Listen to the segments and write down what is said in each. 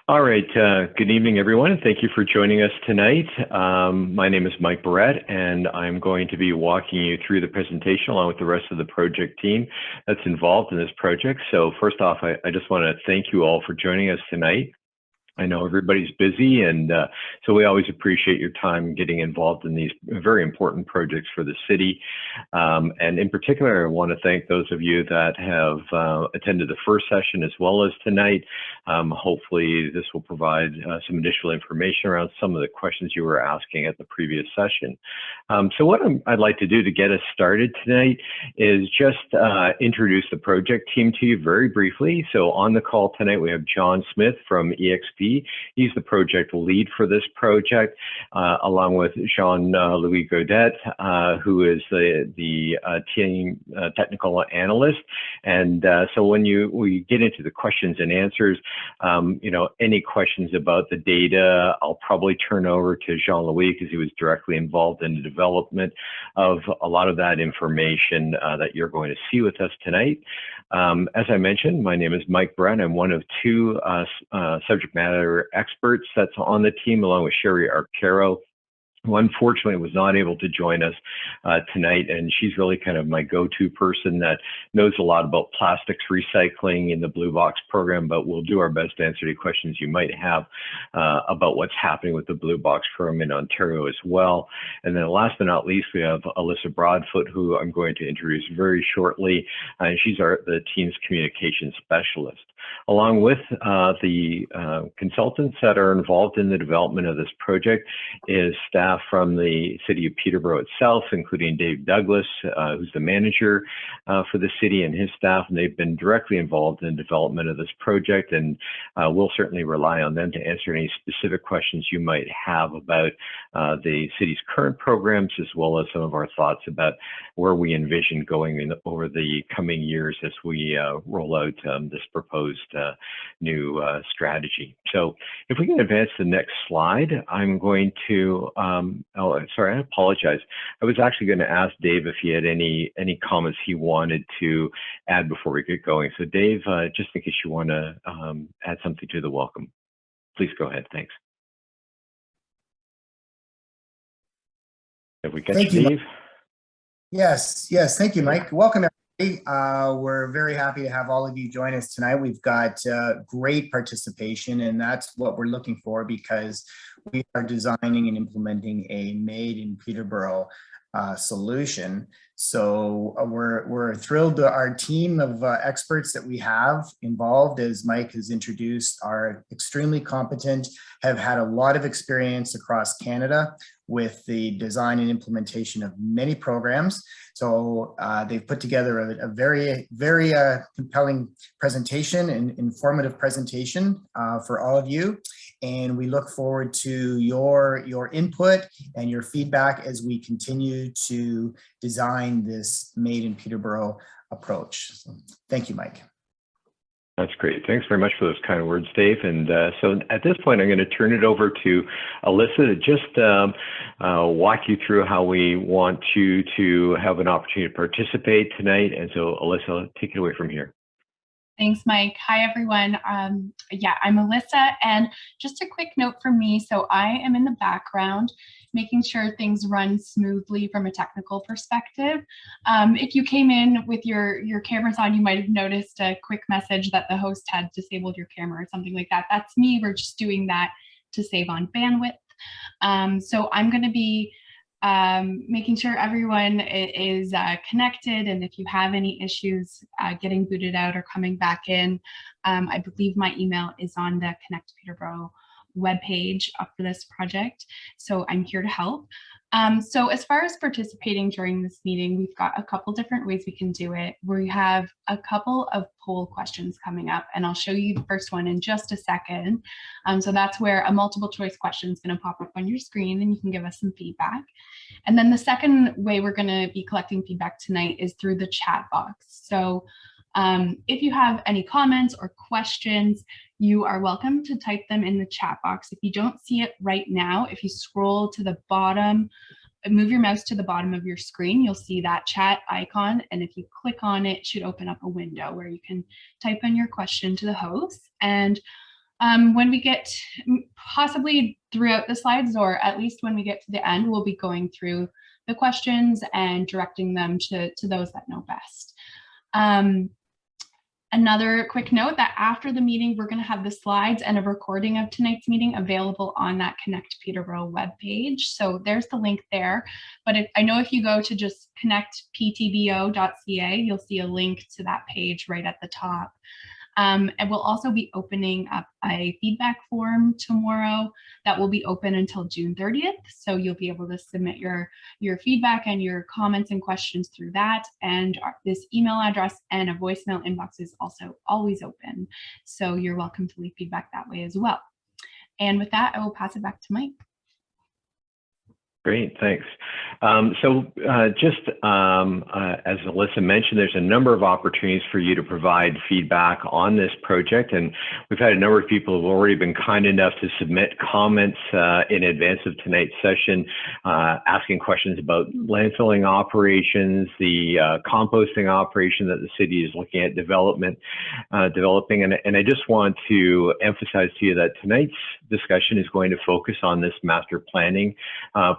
All right. Good evening, everyone, and thank you for joining us tonight. My name is Mike Barrett, and I'm going to be walking you through the presentation along with the rest of the project team that's involved in this project. So first off, I just want to thank you all for joining us tonight. I know everybody's busy, and so we always appreciate your time getting involved in these very important projects for the city. And in particular, I want to thank those of you that have attended the first session as well as tonight. Hopefully, this will provide some additional information around some of the questions you were asking at the previous session. So what I'd like to do to get us started tonight is just introduce the project team to you very briefly. So on the call tonight, we have John Smith from EXP. He's the project lead for this project, along with Jean-Louis Godet, who is the team technical analyst. And so when we get into the questions and answers, any questions about the data, I'll probably turn over to Jean-Louis because he was directly involved in the development of a lot of that information that you're going to see with us tonight. As I mentioned, my name is Mike Brent. I'm one of two subject matter experts that's on the team, along with Sherry Arcaro, who unfortunately was not able to join us tonight. And she's really kind of my go-to person that knows a lot about plastics recycling in the Blue Box program, but we'll do our best to answer any questions you might have about what's happening with the Blue Box program in Ontario as well. And then last but not least, we have Alyssa Broadfoot, who I'm going to introduce very shortly. And she's the team's communications specialist. Along with the consultants that are involved in the development of this project is staff from the city of Peterborough itself, including Dave Douglas, who's the manager for the city, and his staff, and they've been directly involved in the development of this project, and we'll certainly rely on them to answer any specific questions you might have about the city's current programs, as well as some of our thoughts about where we envision going over the coming years as we roll out this proposed new strategy. So if we can advance to the next slide, I'm going to, sorry, I apologize. I was actually going to ask Dave if he had any comments he wanted to add before we get going. So Dave, just in case you want to add something to the welcome, please go ahead. Thanks. Have we got Thank you, Dave? Mike. Yes, thank you, Mike. Welcome, everybody. We're very happy to have all of you join us tonight. We've got great participation, and that's what we're looking for, because we are designing and implementing a made in Peterborough solution. So we're thrilled. Our team of experts that we have involved, as Mike has introduced, are extremely competent, have had a lot of experience across Canada with the design and implementation of many programs. So they've put together a very compelling presentation and informative presentation for all of you. And we look forward to your input and your feedback as we continue to design this Made in Peterborough approach. So, thank you, Mike. That's great. Thanks very much for those kind words, Dave. And so at this point, I'm going to turn it over to Alyssa to just walk you through how we want you to have an opportunity to participate tonight. And so Alyssa, take it away from here. Thanks, Mike. Hi, everyone. Yeah, I'm Alyssa, and just a quick note from me. So I am in the background, making sure things run smoothly from a technical perspective. If you came in with your cameras on, you might have noticed a quick message that the host had disabled your camera or something like that. That's me. We're just doing that to save on bandwidth. So I'm going to be making sure everyone is connected, and if you have any issues getting booted out or coming back in, I believe my email is on the Connect Peterborough webpage for this project, so I'm here to help. So as far as participating during this meeting, we've got a couple different ways we can do it. We have a couple of poll questions coming up, and I'll show you the first one in just a second. So that's where a multiple choice question is going to pop up on your screen, and you can give us some feedback. And then the second way we're going to be collecting feedback tonight is through the chat box. So if you have any comments or questions, you are welcome to type them in the chat box. If you don't see it right now, if you scroll to the bottom, move your mouse to the bottom of your screen, you'll see that chat icon. And if you click on it, it should open up a window where you can type in your question to the host. And When we get, possibly throughout the slides, or at least when we get to the end, we'll be going through the questions and directing them to those that know best. Another quick note that after the meeting, we're going to have the slides and a recording of tonight's meeting available on that Connect Peterborough webpage. So there's the link there. But I know if you go to just connectptbo.ca, you'll see a link to that page right at the top. And we'll also be opening up a feedback form tomorrow that will be open until June 30th. So you'll be able to submit your feedback and your comments and questions through that. And this email address and a voicemail inbox is also always open. So you're welcome to leave feedback that way as well. And with that, I will pass it back to Mike. Great, thanks. Just as Alyssa mentioned, there's a number of opportunities for you to provide feedback on this project, and we've had a number of people who have already been kind enough to submit comments in advance of tonight's session, asking questions about landfilling operations, the composting operation that the city is looking at developing, and I just want to emphasize to you that tonight's discussion is going to focus on this master planning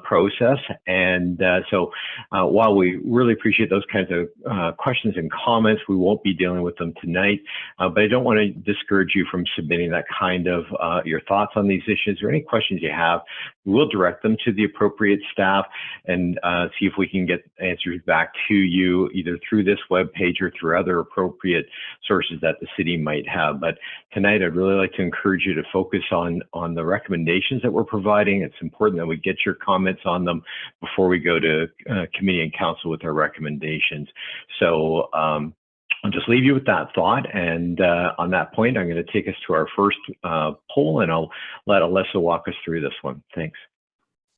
process. And so while we really appreciate those kinds of questions and comments, we won't be dealing with them tonight. But I don't want to discourage you from submitting that kind of your thoughts on these issues or any questions you have. We will direct them to the appropriate staff and see if we can get answers back to you either through this webpage or through other appropriate sources that the city might have. But tonight, I'd really like to encourage you to focus on the recommendations that we're providing. It's important that we get your comments on them before we go to committee and council with our recommendations. So I'll just leave you with that thought. And on that point, I'm going to take us to our first poll, and I'll let Alyssa walk us through this one. Thanks.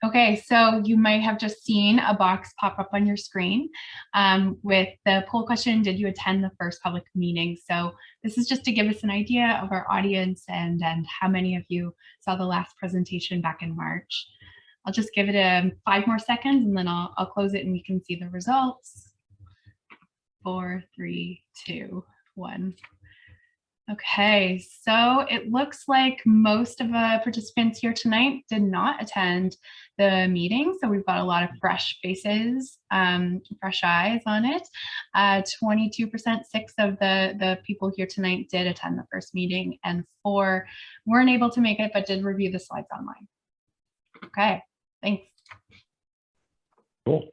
Okay, so you might have just seen a box pop up on your screen with the poll question, did you attend the first public meeting? So this is just to give us an idea of our audience and how many of you saw the last presentation back in March. I'll just give it 5 more seconds and then I'll close it and you can see the results. 4, 3, 2, 1. Okay, so it looks like most of the participants here tonight did not attend the meeting. So we've got a lot of fresh faces, fresh eyes on it. 22%, 6 of the people here tonight did attend the first meeting, and 4 weren't able to make it, but did review the slides online. Okay, thanks. Cool.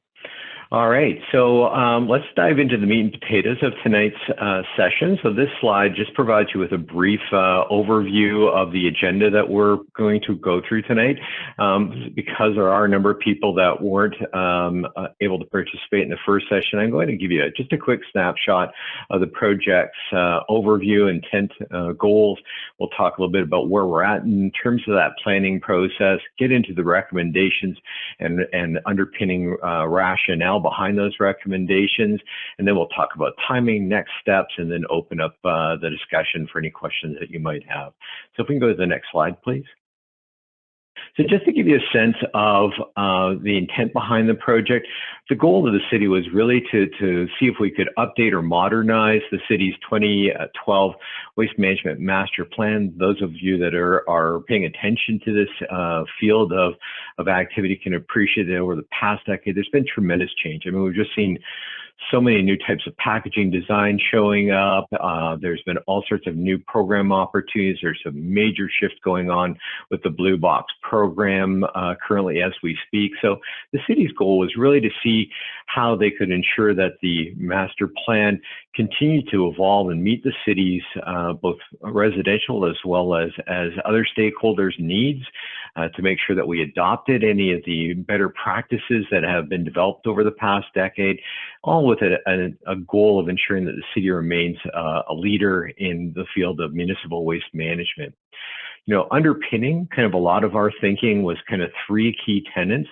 All right, so let's dive into the meat and potatoes of tonight's session. So this slide just provides you with a brief overview of the agenda that we're going to go through tonight. Because there are a number of people that weren't able to participate in the first session, I'm going to give you just a quick snapshot of the project's overview, intent, goals. We'll talk a little bit about where we're at in terms of that planning process, get into the recommendations and underpinning rationale behind those recommendations, and then we'll talk about timing, next steps, and then open up the discussion for any questions that you might have. So if we can go to the next slide, please. So just to give you a sense of the intent behind the project, the goal of the city was really to see if we could update or modernize the city's 2012 Waste Management Master Plan. Those of you that are paying attention to this field of activity can appreciate that over the past decade, there's been tremendous change. I mean, we've just seen so many new types of packaging design showing up. There's been all sorts of new program opportunities. There's a major shift going on with the Blue Box program currently as we speak. So the city's goal was really to see how they could ensure that the master plan continued to evolve and meet the city's both residential as well as other stakeholders' needs, to make sure that we adopted any of the better practices that have been developed over the past decade, all with a goal of ensuring that the city remains a leader in the field of municipal waste management. You know, underpinning kind of a lot of our thinking was kind of 3 key tenets.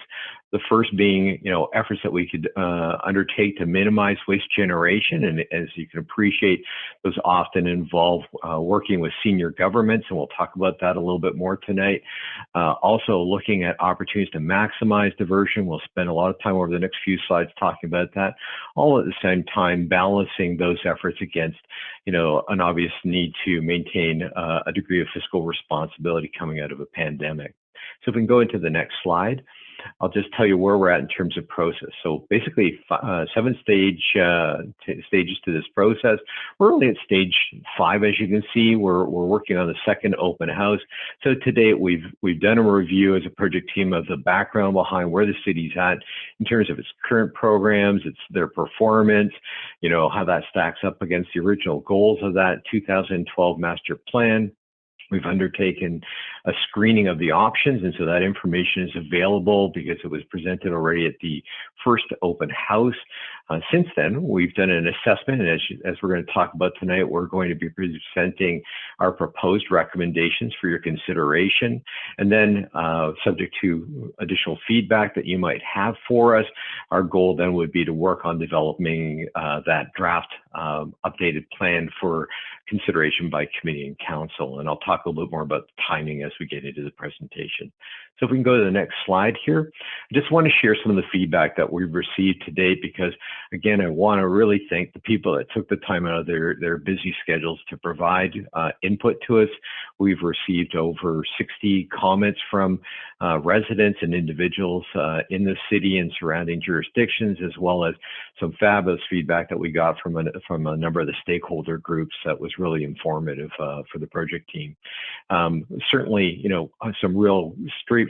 The first being, efforts that we could undertake to minimize waste generation. And as you can appreciate, those often involve working with senior governments, and we'll talk about that a little bit more tonight. Also looking at opportunities to maximize diversion. We'll spend a lot of time over the next few slides talking about that, all at the same time balancing those efforts against, an obvious need to maintain a degree of fiscal responsibility coming out of a pandemic. So if we can go into the next slide, I'll just tell you where we're at in terms of process. So basically 7 stages to this process. We're only at stage 5, as you can see. We're working on the second open house. So to date, we've done a review as a project team of the background behind where the city's at in terms of its current programs, their performance, how that stacks up against the original goals of that 2012 master plan. We've undertaken a screening of the options, and so that information is available because it was presented already at the first open house. Since then, we've done an assessment, and as we're going to talk about tonight, we're going to be presenting our proposed recommendations for your consideration. And then, subject to additional feedback that you might have for us, our goal then would be to work on developing that draft updated plan for consideration by committee and council. And I'll talk a little bit more about the timing as we get into the presentation. So if we can go to the next slide here, I just want to share some of the feedback that we've received to date, because again, I want to really thank the people that took the time out of their busy schedules to provide input to us. We've received over 60 comments from residents and individuals in the city and surrounding jurisdictions, as well as some fabulous feedback that we got from a number of the stakeholder groups that was really informative for the project team. Certainly, some real straightforward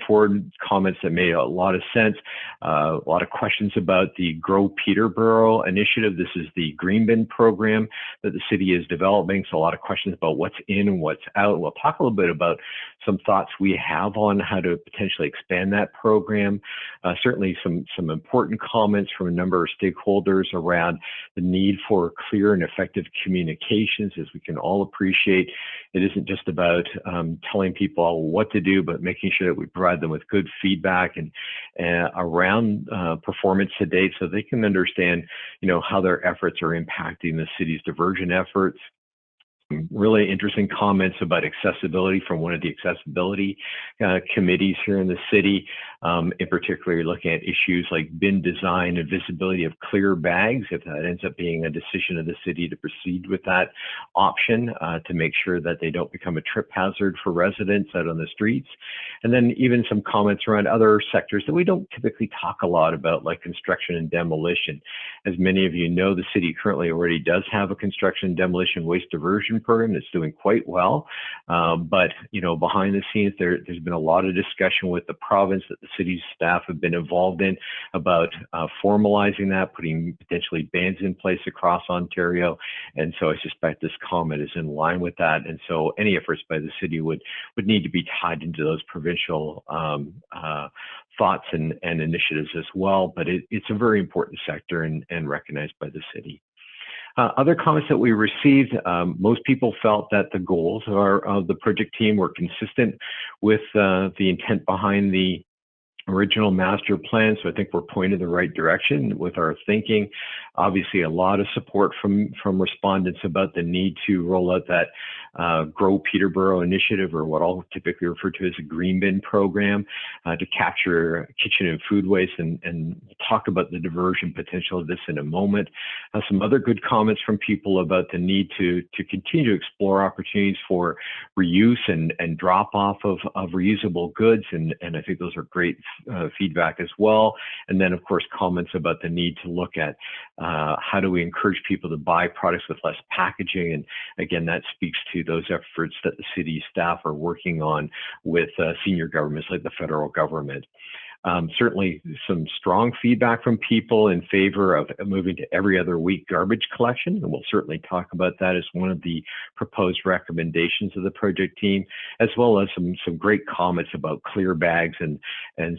comments that made a lot of sense. A lot of questions about the Grow Peterborough initiative. This is the green bin program that the city is developing. So a lot of questions about what's in and what's out. We'll talk a little bit about some thoughts we have on how to potentially expand that program. Certainly some important comments from a number of stakeholders around the need for clear and effective communications. As we can all appreciate, it isn't just about telling people what to do, but making sure that we provide them with good feedback and around performance to date, so they can understand, how their efforts are impacting the city's diversion efforts. Really interesting comments about accessibility from one of the accessibility committees here in the city, in particular looking at issues like bin design and visibility of clear bags, if that ends up being a decision of the city to proceed with that option, to make sure that they don't become a trip hazard for residents out on the streets. And then even some comments around other sectors that we don't typically talk a lot about, like construction and demolition. As many of you know, the city currently already does have a construction and demolition waste diversion program that's doing quite well. But, behind the scenes, there's been a lot of discussion with the province that the city's staff have been involved in about formalizing that, putting potentially bans in place across Ontario. And so I suspect this comment is in line with that. And so any efforts by the city would need to be tied into those provincial thoughts and initiatives as well. But it's a very important sector and recognized by the city. Other comments that we received, most people felt that the goals of the project team were consistent with the intent behind the original master plan. So I think we're pointed in the right direction with our thinking. Obviously, a lot of support from respondents about the need to roll out that Grow Peterborough initiative, or what I'll typically refer to as a green bin program, to capture kitchen and food waste, and talk about the diversion potential of this in a moment. Some other good comments from people about the need to continue to explore opportunities for reuse and drop off of reusable goods, and I think those are great feedback as well. And then, of course, comments about the need to look at how do we encourage people to buy products with less packaging. And again, that speaks to those efforts that the city staff are working on with senior governments like the federal government. Certainly some strong feedback from people in favor of moving to every other week garbage collection, and we'll certainly talk about that as one of the proposed recommendations of the project team, as well as some great comments about clear bags and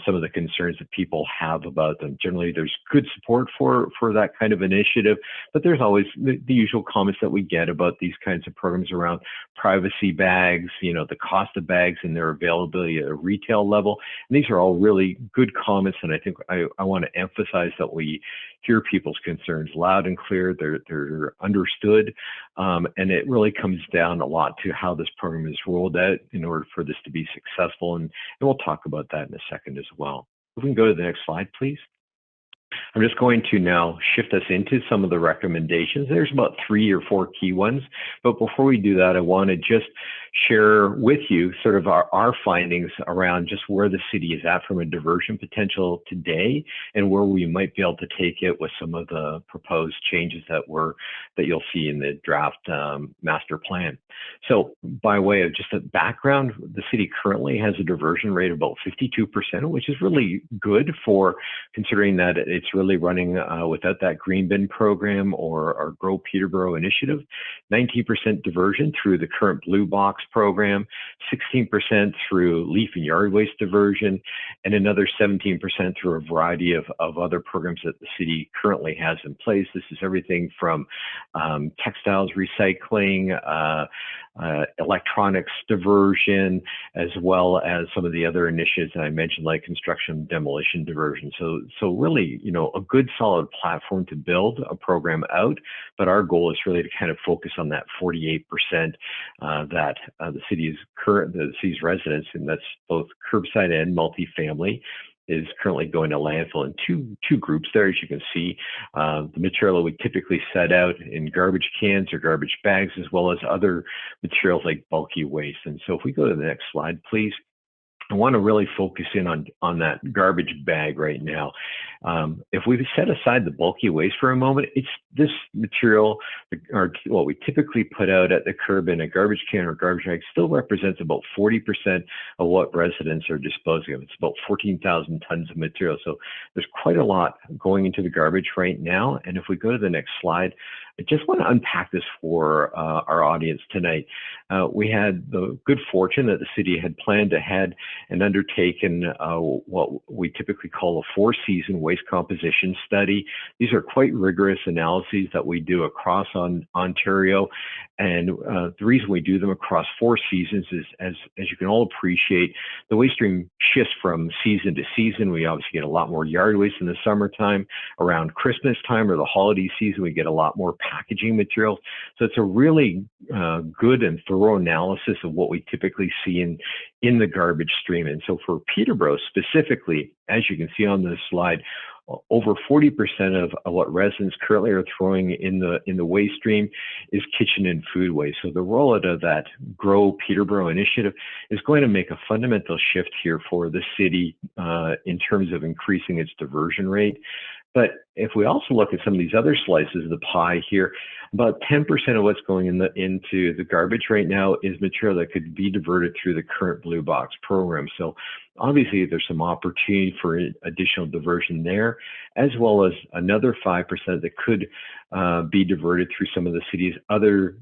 some of the concerns that people have about them. Generally, there's good support for that kind of initiative, but there's always the usual comments that we get about these kinds of programs around privacy bags, the cost of bags and their availability at a retail level. And these are all really good comments, and I think I want to emphasize that we hear people's concerns loud and clear. They're understood, and it really comes down a lot to how this program is rolled out in order for this to be successful, and we'll talk about that in a second as well. If we can go to the next slide, please. I'm just going to now shift us into some of the recommendations. There's about 3 or 4 key ones, but before we do that, I want to just share with you sort of our findings around just where the city is at from a diversion potential today and where we might be able to take it with some of the proposed changes that you'll see in the draft master plan. So by way of just a background, the city currently has a diversion rate of about 52%, which is really good for considering that it's really running without that green bin program or our Grow Peterborough initiative. 19% diversion through the current blue box program, 16% through leaf and yard waste diversion, and another 17% through a variety of other programs that the city currently has in place. This is everything from textiles recycling, electronics diversion, as well as some of the other initiatives that I mentioned, like construction demolition diversion. So really, you know, a good solid platform to build a program out, but our goal is really to kind of focus on that 48% that the city's residents, and that's both curbside and multifamily, is currently going to landfill in two groups there. As you can see, the material that we typically set out in garbage cans or garbage bags, as well as other materials like bulky waste. And so if we go to the next slide, please. I want to really focus in on that garbage bag right now. If we set aside the bulky waste for a moment, it's this material, or what we typically put out at the curb in a garbage can or garbage bag, still represents about 40% of what residents are disposing of. It's about 14,000 tons of material. So there's quite a lot going into the garbage right now. And if we go to the next slide, I just want to unpack this for our audience tonight. We had the good fortune that the city had planned ahead and undertaken what we typically call a 4-season waste composition study. These are quite rigorous analyses that we do across Ontario. And the reason we do them across 4 seasons is, as you can all appreciate, the waste stream shifts from season to season. We obviously get a lot more yard waste in the summertime. Around Christmas time or the holiday season, we get a lot more packaging materials. So it's a really good and thorough analysis of what we typically see in the garbage stream. And so for Peterborough specifically, as you can see on this slide, over 40% of what residents currently are throwing in the waste stream is kitchen and food waste. So the rollout of that Grow Peterborough initiative is going to make a fundamental shift here for the city in terms of increasing its diversion rate. But if we also look at some of these other slices of the pie here, about 10% of what's going into the garbage right now is material that could be diverted through the current blue box program. So obviously there's some opportunity for additional diversion there, as well as another 5% that could be diverted through some of the city's other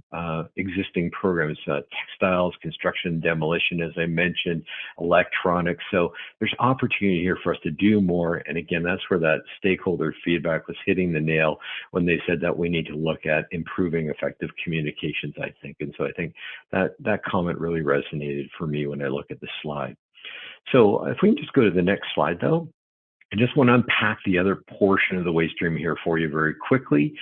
existing programs, textiles, construction, demolition, as I mentioned, electronics. So there's opportunity here for us to do more. And again, that's where that stakeholder feedback was hitting the nail when they said that we need to look at improving effective communications, I think. And so I think that comment really resonated for me when I look at the slide. So if we can just go to the next slide, though. I just want to unpack the other portion of the waste stream here for you very quickly.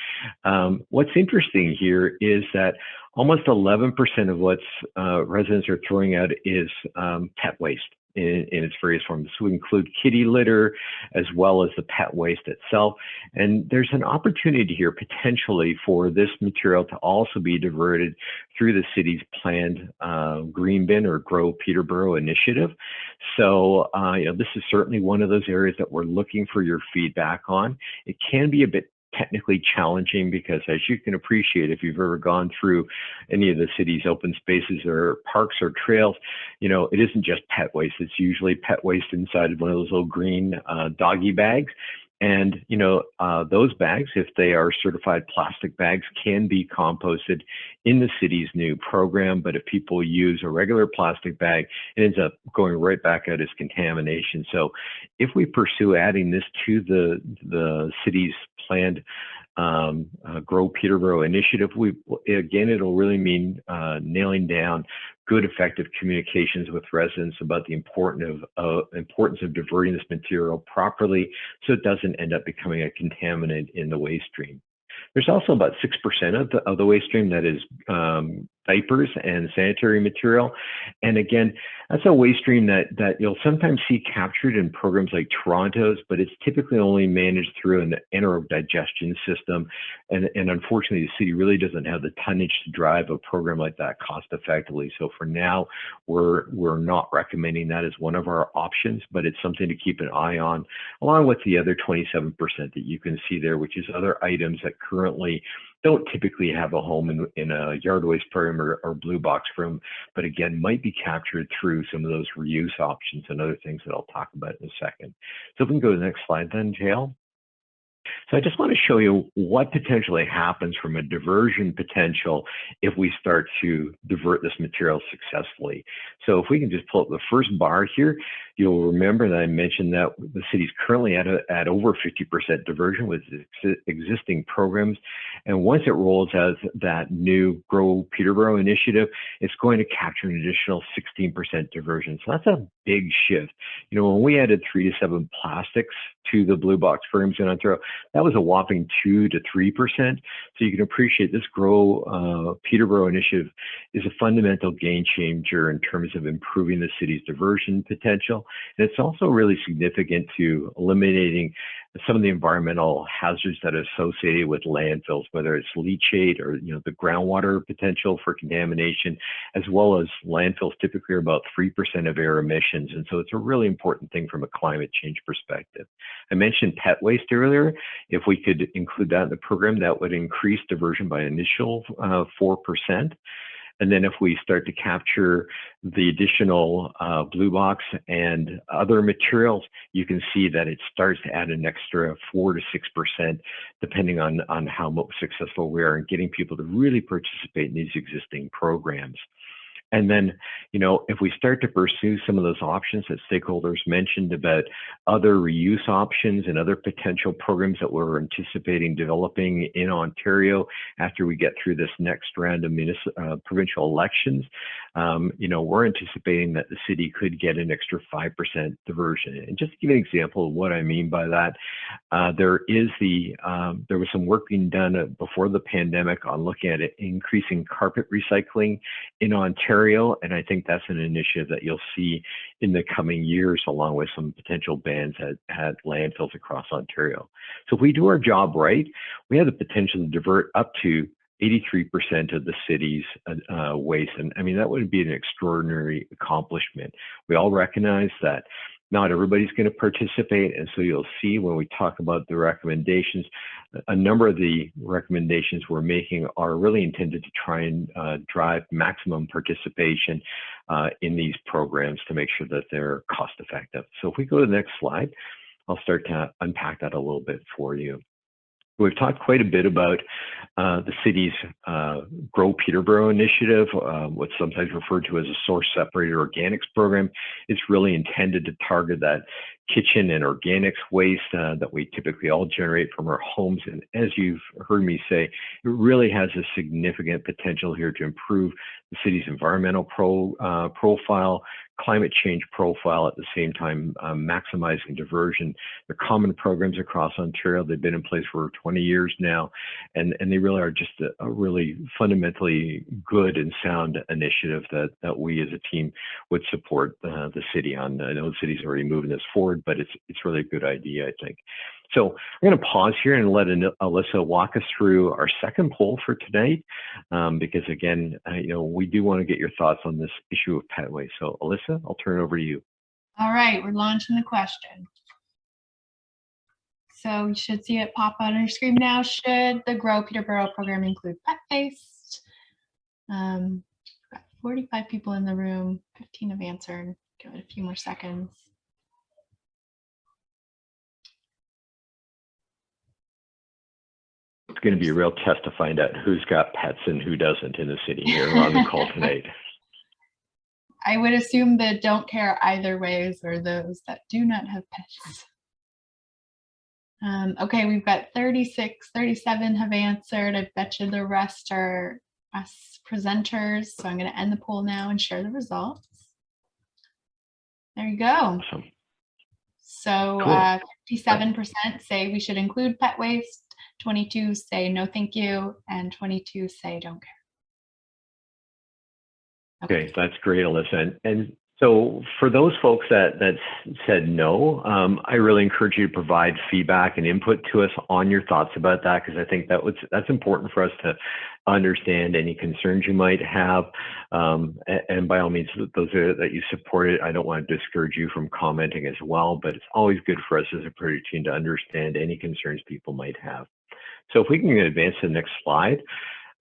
What's interesting here is that almost 11% of what's residents are throwing out is pet waste in its various forms. So we include kitty litter as well as the pet waste itself. And there's an opportunity here potentially for this material to also be diverted through the city's planned green bin or Grow Peterborough initiative. So this is certainly one of those areas that we're looking for your feedback on. It can be a bit technically challenging because, as you can appreciate, if you've ever gone through any of the city's open spaces or parks or trails, it isn't just pet waste. It's usually pet waste inside of one of those little green doggy bags. And, those bags, if they are certified plastic bags, can be composted in the city's new program. But if people use a regular plastic bag, it ends up going right back out as contamination. So if we pursue adding this to the city's planned Grow Peterborough initiative, again, it'll really mean nailing down good, effective communications with residents about the importance of diverting this material properly so it doesn't end up becoming a contaminant in the waste stream. There's also about 6% of the waste stream that is diapers and sanitary material. And again, that's a waste stream that you'll sometimes see captured in programs like Toronto's, but it's typically only managed through an anaerobic digestion system. And unfortunately, the city really doesn't have the tonnage to drive a program like that cost effectively. So for now, we're not recommending that as one of our options, but it's something to keep an eye on, along with the other 27% that you can see there, which is other items that currently don't typically have a home in a yard waste program or blue box room, but again, might be captured through some of those reuse options and other things that I'll talk about in a second. So if we can go to the next slide then, JL. So I just want to show you what potentially happens from a diversion potential if we start to divert this material successfully. So if we can just pull up the first bar here, you'll remember that I mentioned that the city's currently at over 50% diversion with existing programs. And once it rolls out that new Grow Peterborough initiative, it's going to capture an additional 16% diversion. So that's a big shift. You know, when we added 3 to 7 plastics to the blue box programs in Ontario, that was a whopping 2 to 3%. So you can appreciate this Grow Peterborough initiative is a fundamental game changer in terms of improving the city's diversion potential. And it's also really significant to eliminating some of the environmental hazards that are associated with landfills, whether it's leachate or the groundwater potential for contamination, as well as landfills typically are about 3% of air emissions. And so it's a really important thing from a climate change perspective. I mentioned pet waste earlier. If we could include that in the program, that would increase diversion by an initial 4%. And then if we start to capture the additional blue box and other materials, you can see that it starts to add an extra 4 to 6%, depending on how successful we are in getting people to really participate in these existing programs. And then, if we start to pursue some of those options that stakeholders mentioned about other reuse options and other potential programs that we're anticipating developing in Ontario after we get through this next round of provincial elections, we're anticipating that the city could get an extra 5% diversion. And just to give you an example of what I mean by that, there was some work being done before the pandemic on looking at increasing carpet recycling in Ontario. And I think that's an initiative that you'll see in the coming years, along with some potential bans at landfills across Ontario. So if we do our job right, we have the potential to divert up to 83% of the city's waste. And I mean, that would be an extraordinary accomplishment. We all recognize that not everybody's going to participate. And so you'll see when we talk about the recommendations, a number of the recommendations we're making are really intended to try and drive maximum participation in these programs to make sure that they're cost effective. So if we go to the next slide, I'll start to unpack that a little bit for you. We've talked quite a bit about the city's Grow Peterborough initiative, what's sometimes referred to as a source separated organics program. It's really intended to target that kitchen and organics waste that we typically all generate from our homes. And as you've heard me say, it really has a significant potential here to improve the city's environmental profile, climate change profile, at the same time maximizing diversion. They're common programs across Ontario. They've been in place for 20 years now, and they really are just a really fundamentally good and sound initiative that we as a team would support the city on. I know the city's already moving this forward, but it's really a good idea, I think. So I'm going to pause here and let Alyssa walk us through our second poll for tonight, because again, we do want to get your thoughts on this issue of pet waste. So Alyssa, I'll turn it over to you. All right, we're launching the question. So you should see it pop out on your screen now. Should the Grow Peterborough program include pet waste? Got 45 people in the room, 15 have answered. Give it a few more seconds. It's going to be a real test to find out who's got pets and who doesn't in the city here on the call tonight. I would assume that don't care either ways are those that do not have pets. Okay, we've got 36, 37 have answered. I bet you the rest are us presenters. So I'm going to end the poll now and share the results. There you go. Awesome. So Cool. 57% say we should include pet waste, 22 say no thank you, and 22 say don't care. Okay, that's great, Alyssa. And so for those folks that said no, I really encourage you to provide feedback and input to us on your thoughts about that, because I think that's important for us to understand any concerns you might have. And by all means, those that you supported, I don't want to discourage you from commenting as well, but it's always good for us as a project team to understand any concerns people might have. So if we can advance to the next slide,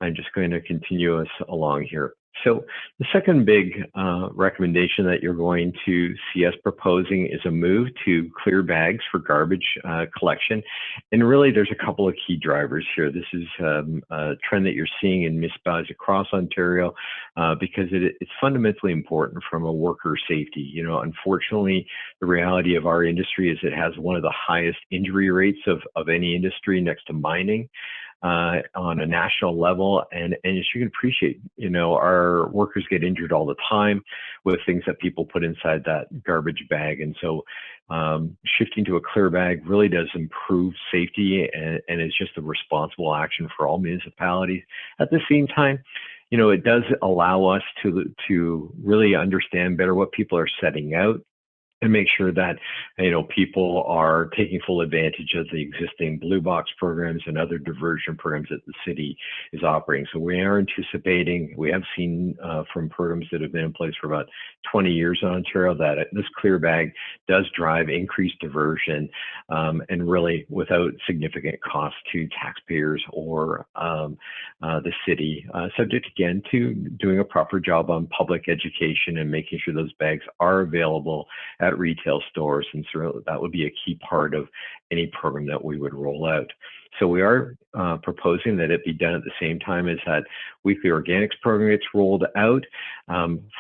I'm just going to continue us along here. So the second big recommendation that you're going to see us proposing is a move to clear bags for garbage collection. And really, there's a couple of key drivers here. This is a trend that you're seeing in municipalities across Ontario because it's fundamentally important from a worker safety. You know, unfortunately, the reality of our industry is it has one of the highest injury rates of any industry next to mining. On a national level, and as you can appreciate, you know, our workers get injured all the time with things that people put inside that garbage bag, and so shifting to a clear bag really does improve safety, and is just a responsible action for all municipalities. At the same time, you know, it does allow us to really understand better what people are setting out, and make sure that, you know, people are taking full advantage of the existing blue box programs and other diversion programs that the city is operating. So we are anticipating, we have seen from programs that have been in place for about 20 years in Ontario that this clear bag does drive increased diversion and really without significant cost to taxpayers or the city, subject again to doing a proper job on public education and making sure those bags are available at retail stores, and so that would be a key part of any program that we would roll out. So we are proposing that it be done at the same time as that weekly organics program gets rolled out.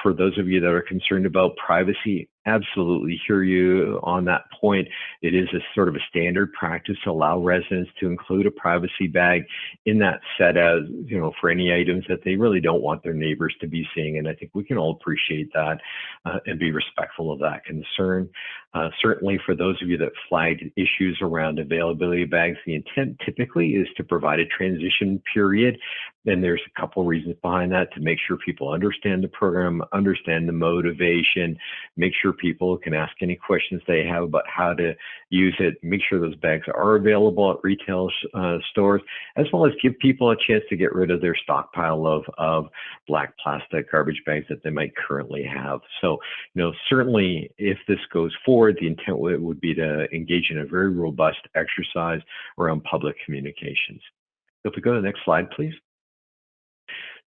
For those of you that are concerned about privacy, absolutely hear you on that point. It is a sort of a standard practice to allow residents to include a privacy bag in that set as, you know, for any items that they really don't want their neighbors to be seeing. And I think we can all appreciate that and be respectful of that concern. Certainly for those of you that flagged issues around availability of bags, the intent typically is to provide a transition period. And there's a couple reasons behind that, to make sure people understand the program, understand the motivation, make sure people can ask any questions they have about how to use it, make sure those bags are available at retail stores, as well as give people a chance to get rid of their stockpile of black plastic garbage bags that they might currently have. So, you know, certainly if this goes forward, the intent would be to engage in a very robust exercise around public communications. So if we go to the next slide, please.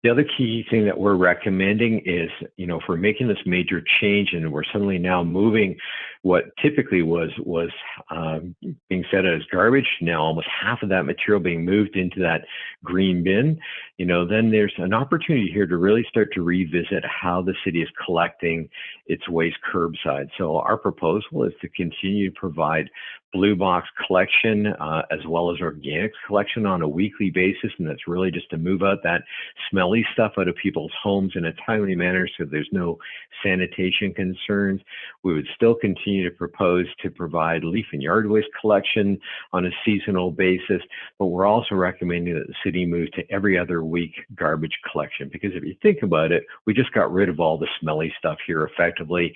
The other key thing that we're recommending is, you know, if we're making this major change and we're suddenly now moving what typically was being set as garbage, now almost half of that material being moved into that green bin, you know, then there's an opportunity here to really start to revisit how the city is collecting its waste curbside. So our proposal is to continue to provide blue box collection as well as organics collection on a weekly basis, and that's really just to move out that smelly stuff out of people's homes in a timely manner so there's no sanitation concerns. We would still continue to propose to provide leaf and yard waste collection on a seasonal basis, but we're also recommending that the city move to every other week garbage collection, because if you think about it, we just got rid of all the smelly stuff here effectively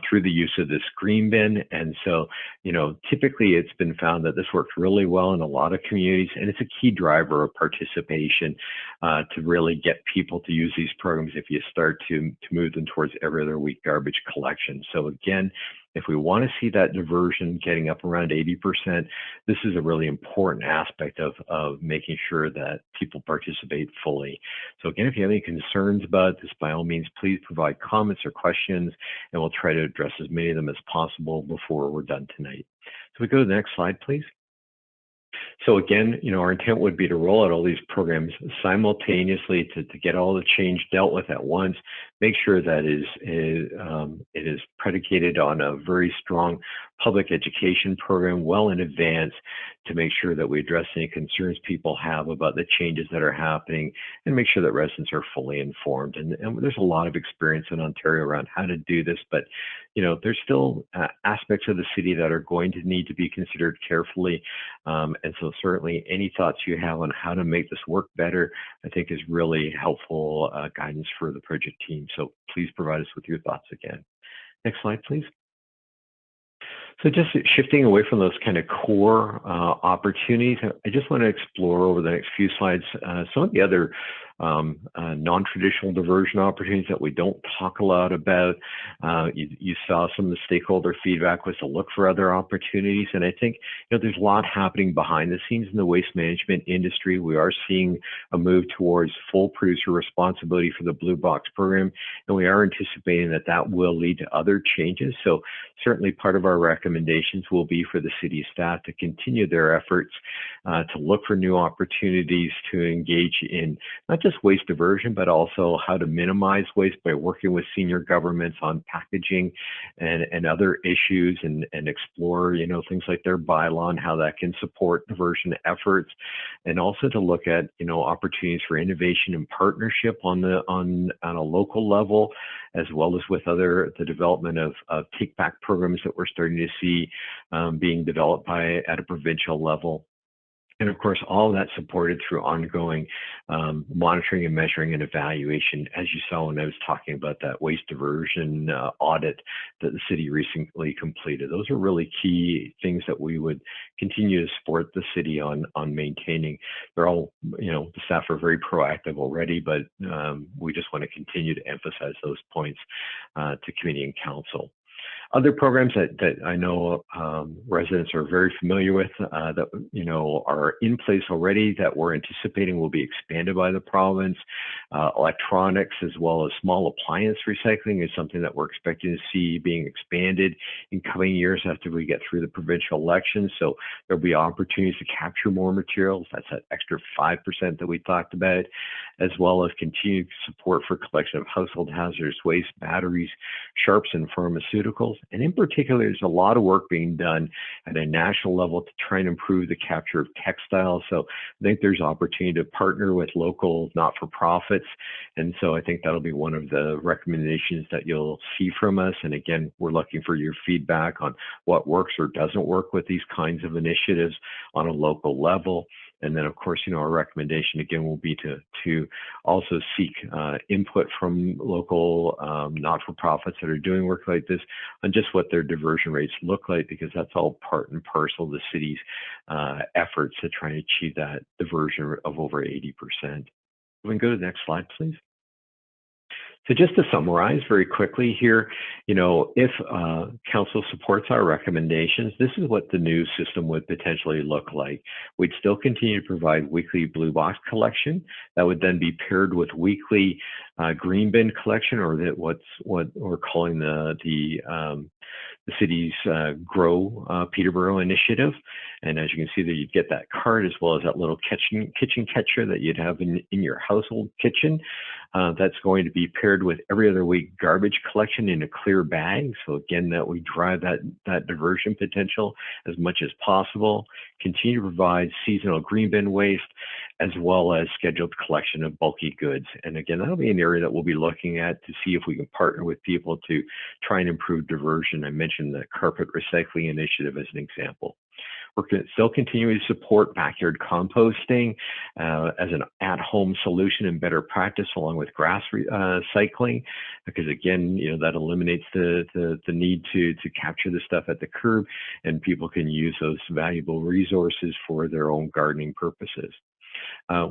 through the use of this green bin. And so, you know, typically it's been found that this works really well in a lot of communities, and it's a key driver of participation to really get people to use these programs if you start to move them towards every other week garbage collection. So again, if we want to see that diversion getting up around 80%, this is a really important aspect of making sure that people participate fully. So again, if you have any concerns about this, by all means, please provide comments or questions, and we'll try to address as many of them as possible before we're done tonight. So we go to the next slide, please. So again, you know, our intent would be to roll out all these programs simultaneously to get all the change dealt with at once, make sure that it is predicated on a very strong public education program well in advance to make sure that we address any concerns people have about the changes that are happening and make sure that residents are fully informed. And there's a lot of experience in Ontario around how to do this, but there's still aspects of the city that are going to need to be considered carefully. And so certainly any thoughts you have on how to make this work better, I think is really helpful guidance for the project team. So please provide us with your thoughts again. Next slide, please. So just shifting away from those kind of core opportunities, I just want to explore over the next few slides some of the other non-traditional diversion opportunities that we don't talk a lot about. You saw some of the stakeholder feedback was to look for other opportunities, and I think there's a lot happening behind the scenes in the waste management industry. We are seeing a move towards full producer responsibility for the Blue Box program, and we are anticipating that that will lead to other changes. So certainly part of our recommendations will be for the city staff to continue their efforts to look for new opportunities to engage in not just waste diversion, but also how to minimize waste by working with senior governments on packaging and other issues, and explore, things like their bylaw and how that can support diversion efforts, and also to look at, opportunities for innovation and partnership on a local level, as well as with the development of take-back programs that we're starting to see being developed at a provincial level. And of course, all of that supported through ongoing monitoring and measuring and evaluation, as you saw when I was talking about that waste diversion audit that the city recently completed. Those are really key things that we would continue to support the city on maintaining. They're all, the staff are very proactive already, but we just want to continue to emphasize those points to committee and council. Other programs that I know residents are very familiar with that are in place already that we're anticipating will be expanded by the province. Electronics as well as small appliance recycling is something that we're expecting to see being expanded in coming years after we get through the provincial elections. So there'll be opportunities to capture more materials. That's that extra 5% that we talked about, as well as continued support for collection of household hazardous waste, batteries, sharps, and pharmaceuticals. And in particular, there's a lot of work being done at a national level to try and improve the capture of textiles. So I think there's opportunity to partner with local not-for-profits. And so I think that'll be one of the recommendations that you'll see from us. And again, we're looking for your feedback on what works or doesn't work with these kinds of initiatives on a local level. And then, of course, our recommendation again will be to also seek input from local not-for-profits that are doing work like this on just what their diversion rates look like, because that's all part and parcel of the city's efforts to try and achieve that diversion of over 80%. We can go to the next slide, please. So just to summarize very quickly here, if council supports our recommendations, this is what the new system would potentially look like. We'd still continue to provide weekly blue box collection. That would then be paired with weekly green bin collection, or what we're calling the city's Grow Peterborough initiative. And as you can see, that you'd get that card as well as that little kitchen catcher that you'd have in your household kitchen. That's going to be paired with every other week garbage collection in a clear bag. So again, that we drive that diversion potential as much as possible. Continue to provide seasonal green bin waste, as well as scheduled collection of bulky goods. And again, that'll be an area that we'll be looking at to see if we can partner with people to try and improve diversion. I mentioned the carpet recycling initiative as an example. We're still continuing to support backyard composting as an at-home solution and better practice, along with grass recycling, because again, that eliminates the need to capture the stuff at the curb, and people can use those valuable resources for their own gardening purposes.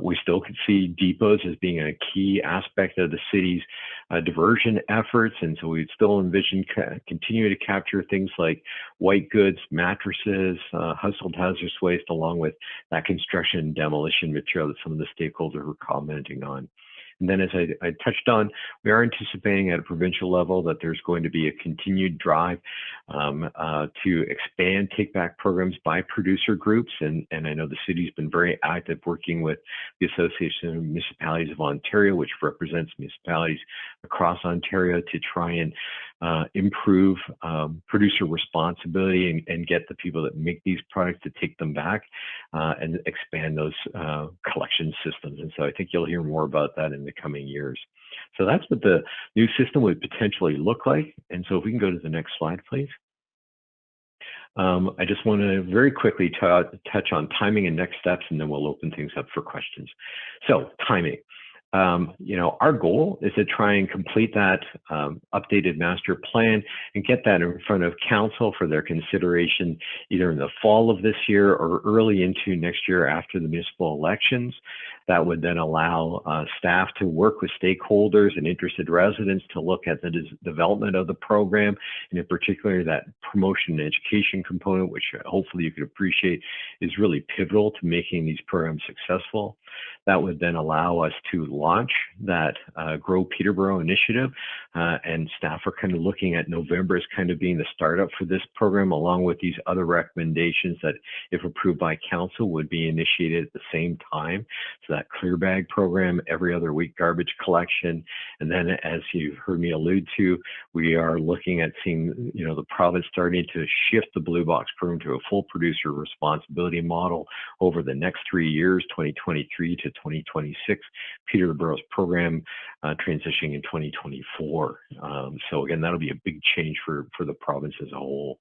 We still could see depots as being a key aspect of the city's diversion efforts, and so we'd still envision continuing to capture things like white goods, mattresses, household hazardous waste, along with that construction and demolition material that some of the stakeholders were commenting on. And then, as I touched on, we are anticipating at a provincial level that there's going to be a continued drive to expand take-back programs by producer groups. And I know the city's been very active working with the Association of Municipalities of Ontario, which represents municipalities across Ontario, to try and improve producer responsibility and get the people that make these products to take them back and expand those collection systems. And so I think you'll hear more about that in the coming years. So that's what the new system would potentially look like. And so if we can go to the next slide, please. I just want to very quickly touch on timing and next steps, and then we'll open things up for questions. So timing. Our goal is to try and complete that updated master plan and get that in front of council for their consideration either in the fall of this year or early into next year after the municipal elections. That would then allow staff to work with stakeholders and interested residents to look at the development of the program, and in particular that promotion and education component, which hopefully you can appreciate is really pivotal to making these programs successful. That would then allow us to launch that Grow Peterborough initiative, and staff are kind of looking at November as kind of being the startup for this program, along with these other recommendations that, if approved by council, would be initiated at the same time. So that clear bag program, every other week garbage collection, and then as you've heard me allude to, we are looking at seeing the province starting to shift the blue box program to a full producer responsibility model over the next 3 years, 2023 to 2026. Peterborough's program transitioning in 2024. So again, that'll be a big change for the province as a whole.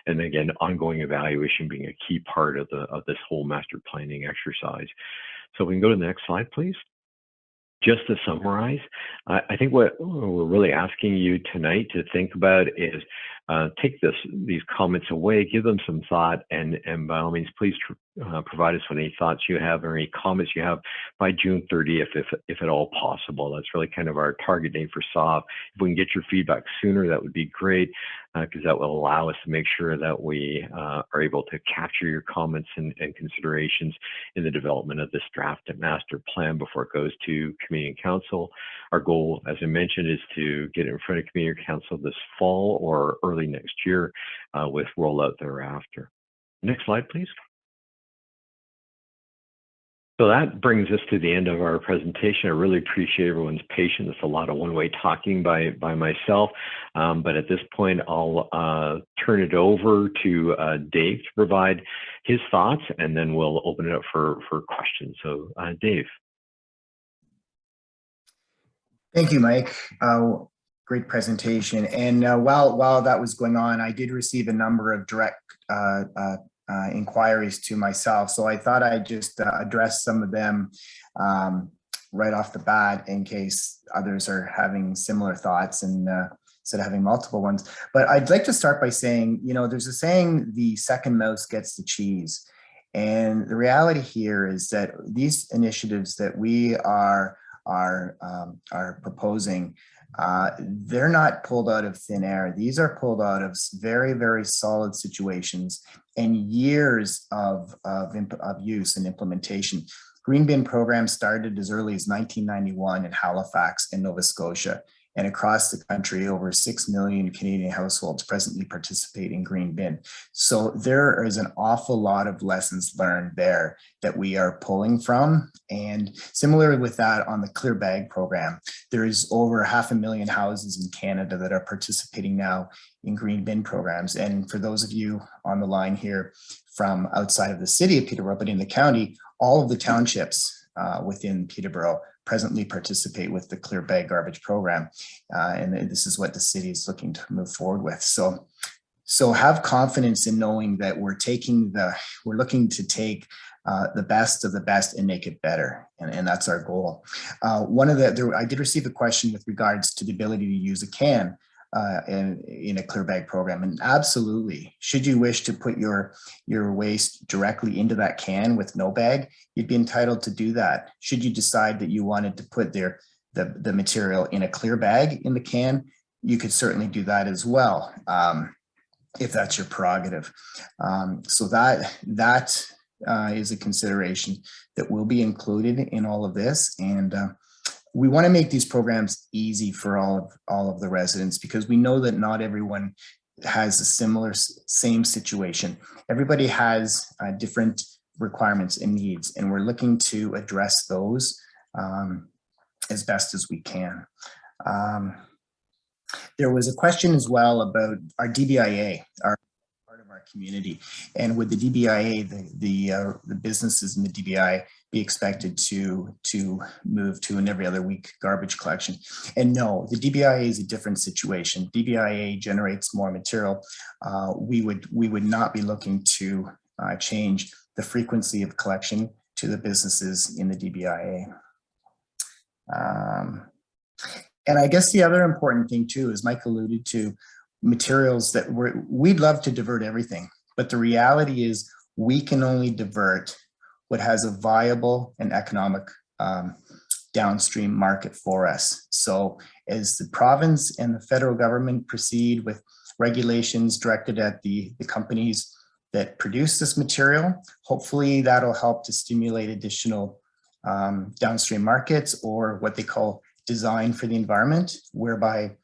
And again, ongoing evaluation being a key part of this whole master planning exercise. So we can go to the next slide, please. Just to summarize, I think what we're really asking you tonight to think about is take these comments away, give them some thought, and by all means, please provide us with any thoughts you have or any comments you have by June 30th, if at all possible. That's really kind of our target date for SOF. If we can get your feedback sooner, that would be great, because that will allow us to make sure that we are able to capture your comments and considerations in the development of this draft master plan before it goes to community and council. Our goal, as I mentioned, is to get it in front of community council this fall or early next year, with rollout thereafter. Next slide, please. So that brings us to the end of our presentation. I really appreciate everyone's patience. It's a lot of one-way talking by myself, but at this point, I'll turn it over to Dave to provide his thoughts, and then we'll open it up for questions. So Dave. Thank you, Mike. Great presentation. And while that was going on, I did receive a number of direct inquiries to myself. So I thought I'd just address some of them right off the bat in case others are having similar thoughts and instead of having multiple ones. But I'd like to start by saying, there's a saying, the second mouse gets the cheese. And the reality here is that these initiatives that we are proposing, they're not pulled out of thin air. These are pulled out of very, very solid situations and years of use and implementation. Green bin programs started as early as 1991 in Halifax in Nova Scotia. And across the country, over 6 million Canadian households presently participate in green bin. So there is an awful lot of lessons learned there that we are pulling from. And similarly with that, on the Clear Bag program, there is over 500,000 houses in Canada that are participating now in green bin programs. And for those of you on the line here from outside of the city of Peterborough, but in the county, all of the townships within Peterborough presently participate with the Clear Bag Garbage program. And this is what the city is looking to move forward with. So have confidence in knowing that we're looking to take the best of the best and make it better. And that's our goal. I did receive a question with regards to the ability to use a can in a Clear Bag program, and absolutely, should you wish to put your waste directly into that can with no bag, you'd be entitled to do that. Should you decide that you wanted to put the material in a clear bag in the can, you could certainly do that as well, if that's your prerogative. So that is a consideration that will be included in all of this. And we want to make these programs easy for all of the residents, because we know that not everyone has a same situation. Everybody has different requirements and needs, and we're looking to address those as best as we can. There was a question as well about our DBIA, our part of our community, and would the DBIA, the businesses in the DBI, be expected to move to an every other week garbage collection? And no, the DBIA is a different situation. DBIA generates more material. We would not be looking to change the frequency of collection to the businesses in the DBIA. And I guess the other important thing too, as Mike alluded to, materials that we'd love to divert everything, but the reality is we can only divert what has a viable and economic downstream market for us. So as the province and the federal government proceed with regulations directed at the companies that produce this material, hopefully that'll help to stimulate additional downstream markets, or what they call design for the environment, whereby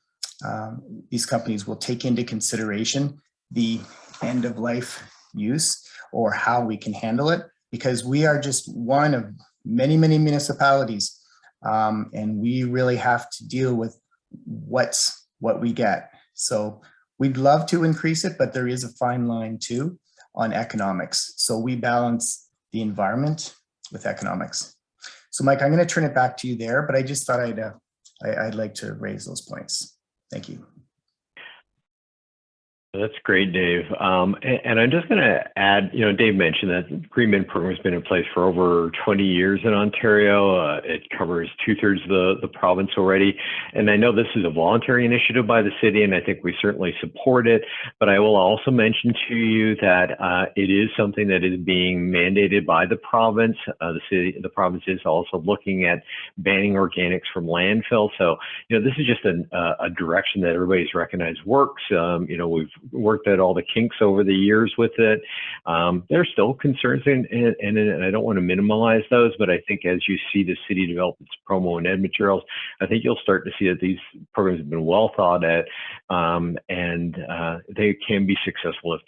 these companies will take into consideration the end of life use or how we can handle it, because we are just one of many, many municipalities, and we really have to deal with what we get. So we'd love to increase it, but there is a fine line too on economics. So we balance the environment with economics. So Mike, I'm going to turn it back to you there, but I just thought I'd like to raise those points. Thank you. That's great, Dave. And I'm just going to add, Dave mentioned that the Green Bin program has been in place for over 20 years in Ontario. It covers 2/3 of the province already. And I know this is a voluntary initiative by the city, and I think we certainly support it. But I will also mention to you that it is something that is being mandated by the province. The province is also looking at banning organics from landfill. So, this is just a direction that everybody's recognized works. We've worked at all the kinks over the years with it. There's still concerns and I don't want to minimize those, but I think as you see the city develop its promo and ed materials, I think you'll start to see that these programs have been well thought at, and they can be successful if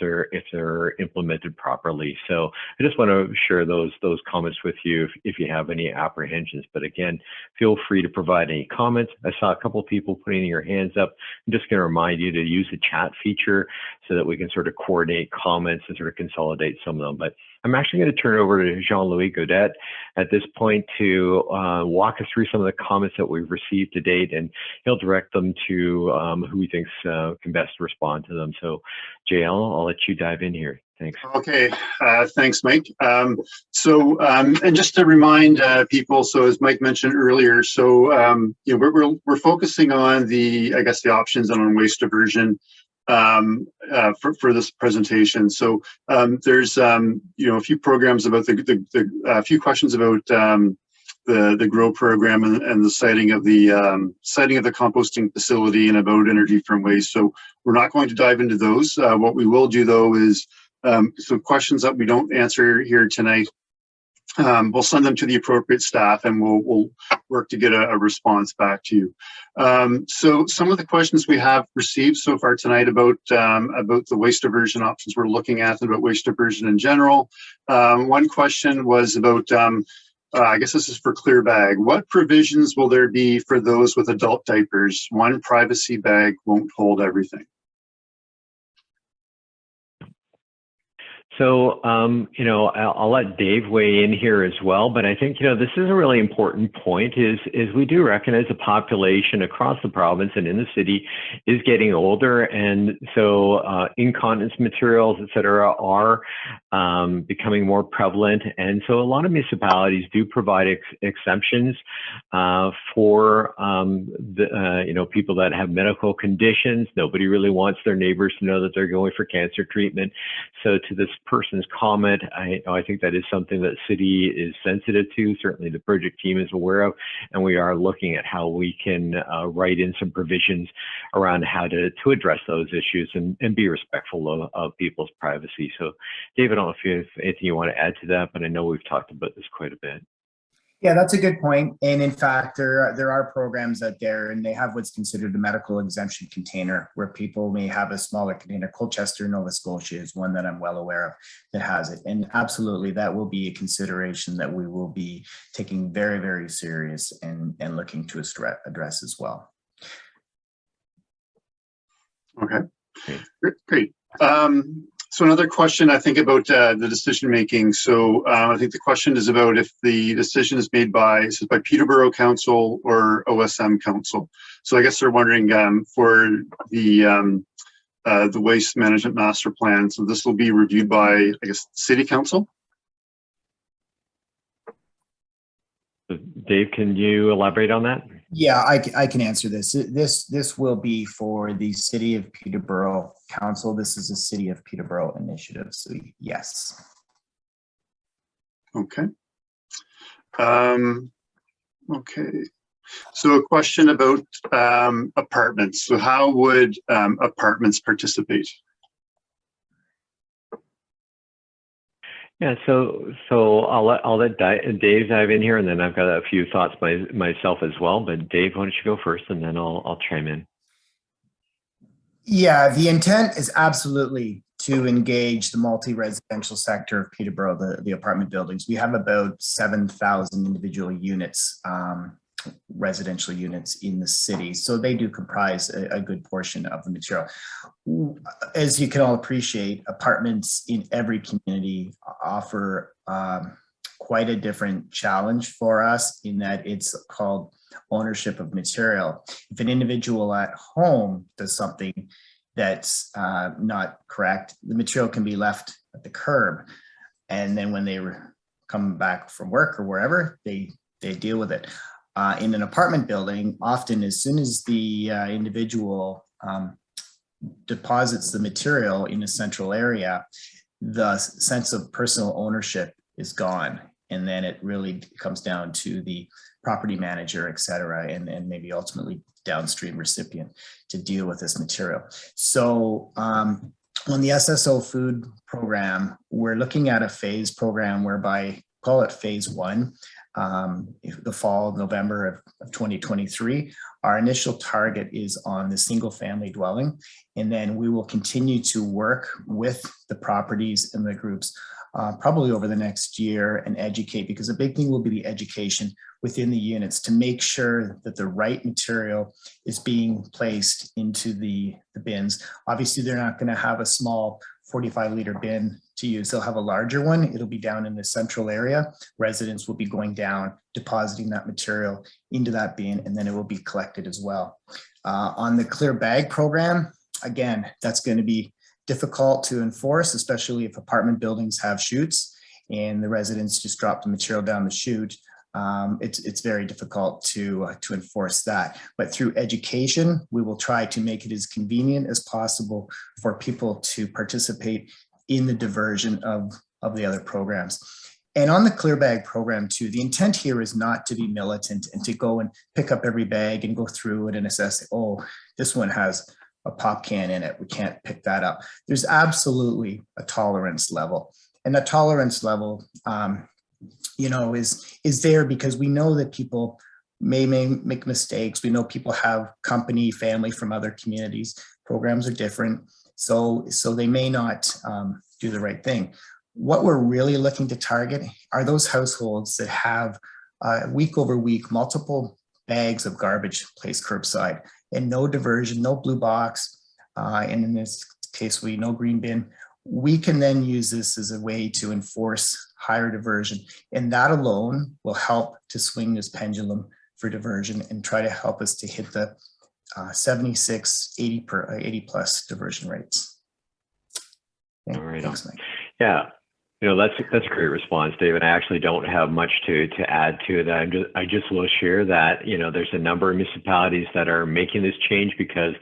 they're implemented properly. So I just want to share those comments with you if you have any apprehensions. But again, feel free to provide any comments. I saw a couple of people putting your hands up. I'm just going to remind you to use the chat feature so that we can sort of coordinate comments and sort of consolidate some of them. But I'm actually going to turn it over to Jean-Louis Godet at this point to walk us through some of the comments that we've received to date, and he'll direct them to who he thinks can best respond to them. So JL, I'll let you dive in here. Thanks. Okay, thanks, Mike. And just to remind people, so as Mike mentioned earlier, so we're focusing on the options and on waste diversion for this presentation. So there's a few programs about a few questions about the GROW program and the siting of the composting facility and about energy from waste. So we're not going to dive into those. What we will do though is some questions that we don't answer here tonight. We'll send them to the appropriate staff and we'll work to get a response back to you. So some of the questions we have received so far tonight about the waste diversion options we're looking at and about waste diversion in general. One question was about, I guess this is for Clear Bag. What provisions will there be for those with adult diapers? One privacy bag won't hold everything. So, I'll let Dave weigh in here as well, but I think, this is a really important point is we do recognize the population across the province and in the city is getting older. And so incontinence materials, et cetera, are becoming more prevalent. And so a lot of municipalities do provide exemptions for, people that have medical conditions. Nobody really wants their neighbors to know that they're going for cancer treatment. So to this person's comment, I think that is something that city is sensitive to. Certainly the project team is aware of, and we are looking at how we can write in some provisions around how to address those issues and be respectful of people's privacy. So David, I don't know if you have anything you want to add to that, but I know we've talked about this quite a bit. Yeah, that's a good point. And in fact, there are programs out there, and they have what's considered a medical exemption container, where people may have a smaller container. Colchester, Nova Scotia is one that I'm well aware of that has it. And absolutely, that will be a consideration that we will be taking very, very serious and looking to address as well. Okay, Great. great. So another question I think about the decision making. So I think the question is about if the decision is made by Peterborough Council or OSM Council. So I guess they're wondering for the waste management master plan. So this will be reviewed by, I guess, City Council. Dave, can you elaborate on that? Yeah, I can answer this. This will be for the City of Peterborough Council. This is a City of Peterborough initiative. So yes. Okay. Okay. So a question about apartments. So how would apartments participate? Yeah, so I'll let Dave dive in here, and then I've got a few thoughts myself as well. But Dave, why don't you go first, and then I'll chime in. Yeah, the intent is absolutely to engage the multi-residential sector of Peterborough, the apartment buildings. We have about 7,000 individual units, residential units in the city. So they do comprise a good portion of the material. As you can all appreciate, apartments in every community offer quite a different challenge for us in that it's called ownership of material. If an individual at home does something that's not correct, the material can be left at the curb. And then when they come back from work or wherever, they deal with it. In an apartment building, often as soon as the individual deposits the material in a central area, the sense of personal ownership is gone. And then it really comes down to the property manager, et cetera, and maybe ultimately downstream recipient to deal with this material. So on the SSO food program, we're looking at a phase program whereby, call it phase one, the fall, November of 2023. Our initial target is on the single family dwelling, and then we will continue to work with the properties and the groups probably over the next year and educate, because a big thing will be the education within the units to make sure that the right material is being placed into the bins. Obviously, they're not going to have a small 45-liter bin to use. They'll have a larger one. It'll be down in the central area. Residents will be going down, depositing that material into that bin, and then it will be collected as well. On the clear bag program, again, that's going to be difficult to enforce, especially if apartment buildings have chutes and the residents just drop the material down the chute. It's very difficult to enforce that. But through education, we will try to make it as convenient as possible for people to participate in the diversion of the other programs. And on the clear bag program too, the intent here is not to be militant and to go and pick up every bag and go through it and assess, oh, this one has a pop can in it, we can't pick that up. There's absolutely a tolerance level. And the tolerance level, is there because we know that people may make mistakes. We know people have company, family from other communities. Programs are different. So they may not do the right thing. What we're really looking to target are those households that have week over week, multiple bags of garbage placed curbside and no diversion, no blue box. And in this case, no green bin. We can then use this as a way to enforce higher diversion. And that alone will help to swing this pendulum for diversion and try to help us to hit the 76, 80 plus diversion rates. All right. Thanks, Mike. Yeah. That's a great response, David. I actually don't have much to add to it. I just will share that, there's a number of municipalities that are making this change because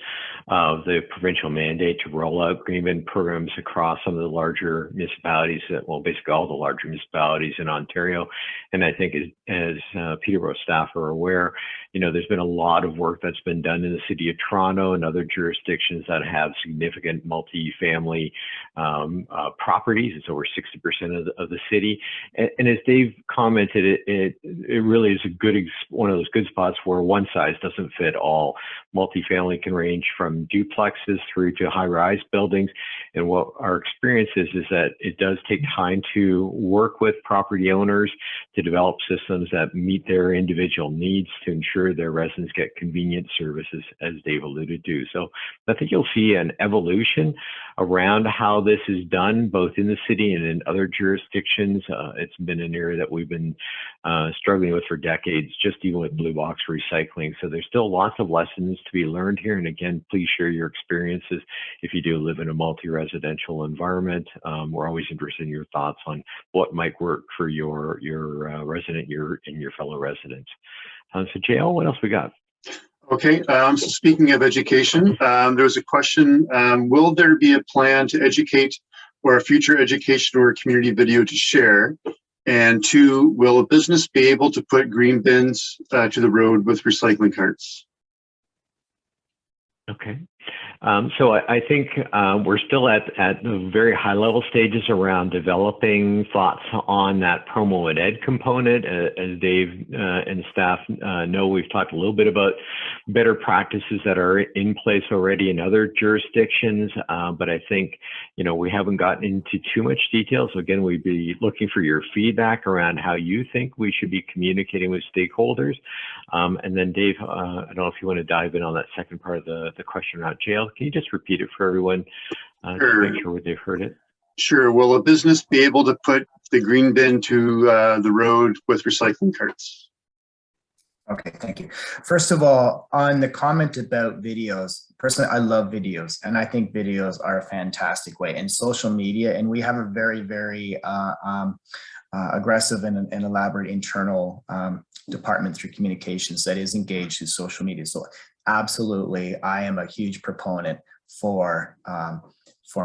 of the provincial mandate to roll out green bin programs across some of the larger municipalities, basically all the larger municipalities in Ontario. And I think as Peterborough staff are aware, there's been a lot of work that's been done in the city of Toronto and other jurisdictions that have significant multi-family properties. It's over 60% of the city. And as Dave commented, it really is one of those good spots where one size doesn't fit all. Multifamily can range from duplexes through to high-rise buildings. And what our experience is that it does take time to work with property owners to develop systems that meet their individual needs to ensure sure their residents get convenient services, as Dave alluded to. So I think you'll see an evolution around how this is done, both in the city and in other jurisdictions. It's been an area that we've been struggling with for decades, just even with blue box recycling. So there's still lots of lessons to be learned here. And again, please share your experiences if you do live in a multi-residential environment. We're always interested in your thoughts on what might work for your resident, and your fellow residents. So JL, what else we got? Okay, so speaking of education, there was a question, will there be a plan to educate or a future education or community video to share? And 2, will a business be able to put green bins to the road with recycling carts? Okay. So I think we're still at the very high level stages around developing thoughts on that promo and ed component. As Dave and staff know, we've talked a little bit about better practices that are in place already in other jurisdictions, but I think, we haven't gotten into too much detail. So again, we'd be looking for your feedback around how you think we should be communicating with stakeholders. And then Dave, I don't know if you want to dive in on that second part of the question about jail. Can you just repeat it for everyone to make sure they've heard it? Sure. Will a business be able to put the green bin to the road with recycling carts? Okay, thank you. First of all, on the comment about videos, personally, I love videos, and I think videos are a fantastic way. And social media, and we have a very, very aggressive and elaborate internal department through communications that is engaged in social media. So absolutely, I am a huge proponent for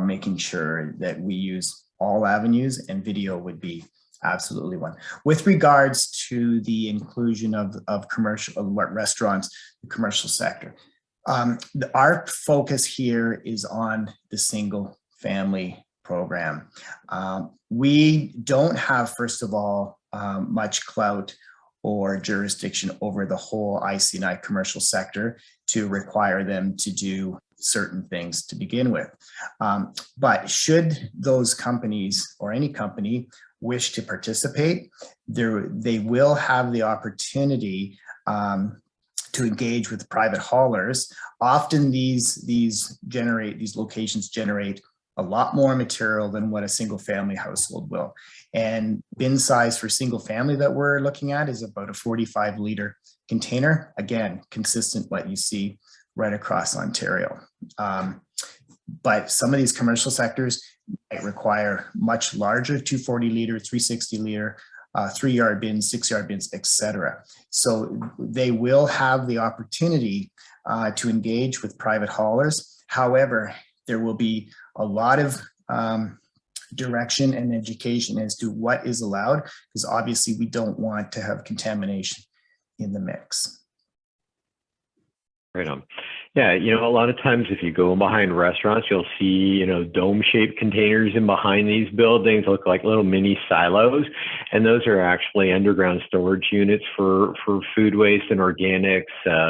making sure that we use all avenues, and video would be absolutely one. With regards to the inclusion of commercial restaurants, the commercial sector, our focus here is on the single family program. We don't have, first of all, much clout or jurisdiction over the whole IC&I commercial sector to require them to do certain things to begin with. But should those companies or any company wish to participate, they will have the opportunity to engage with private haulers. Often these locations generate a lot more material than what a single family household will. And bin size for single family that we're looking at is about a 45-liter container. Again, consistent what you see right across Ontario. But some of these commercial sectors might require much larger 240-liter, 360-liter, 3-yard bins, 6-yard bins, etc. So they will have the opportunity to engage with private haulers. However, there will be a lot of direction and education as to what is allowed, because obviously we don't want to have contamination in the mix. Right on. Yeah, a lot of times if you go behind restaurants, you'll see, dome-shaped containers in behind these buildings look like little mini silos. And those are actually underground storage units for food waste and organics.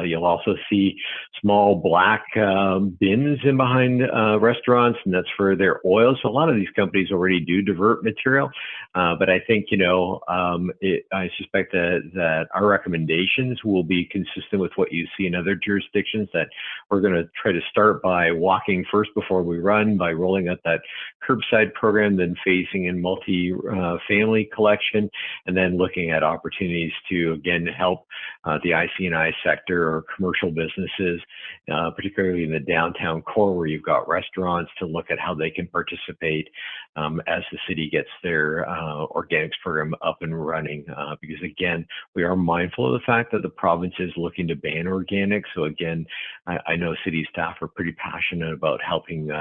You'll also see small black bins in behind restaurants, and that's for their oil. So a lot of these companies already do divert material. But I think, I suspect that our recommendations will be consistent with what you see in other jurisdictions, that we're going to try to start by walking first before we run, by rolling out that curbside program, then phasing in multi-family collection, and then looking at opportunities to, again, help the IC&I sector or commercial businesses, particularly in the downtown core where you've got restaurants, to look at how they can participate as the city gets their organics program up and running. Because again, we are mindful of the fact that the province is looking to ban organics. So again, I know city staff are pretty passionate about helping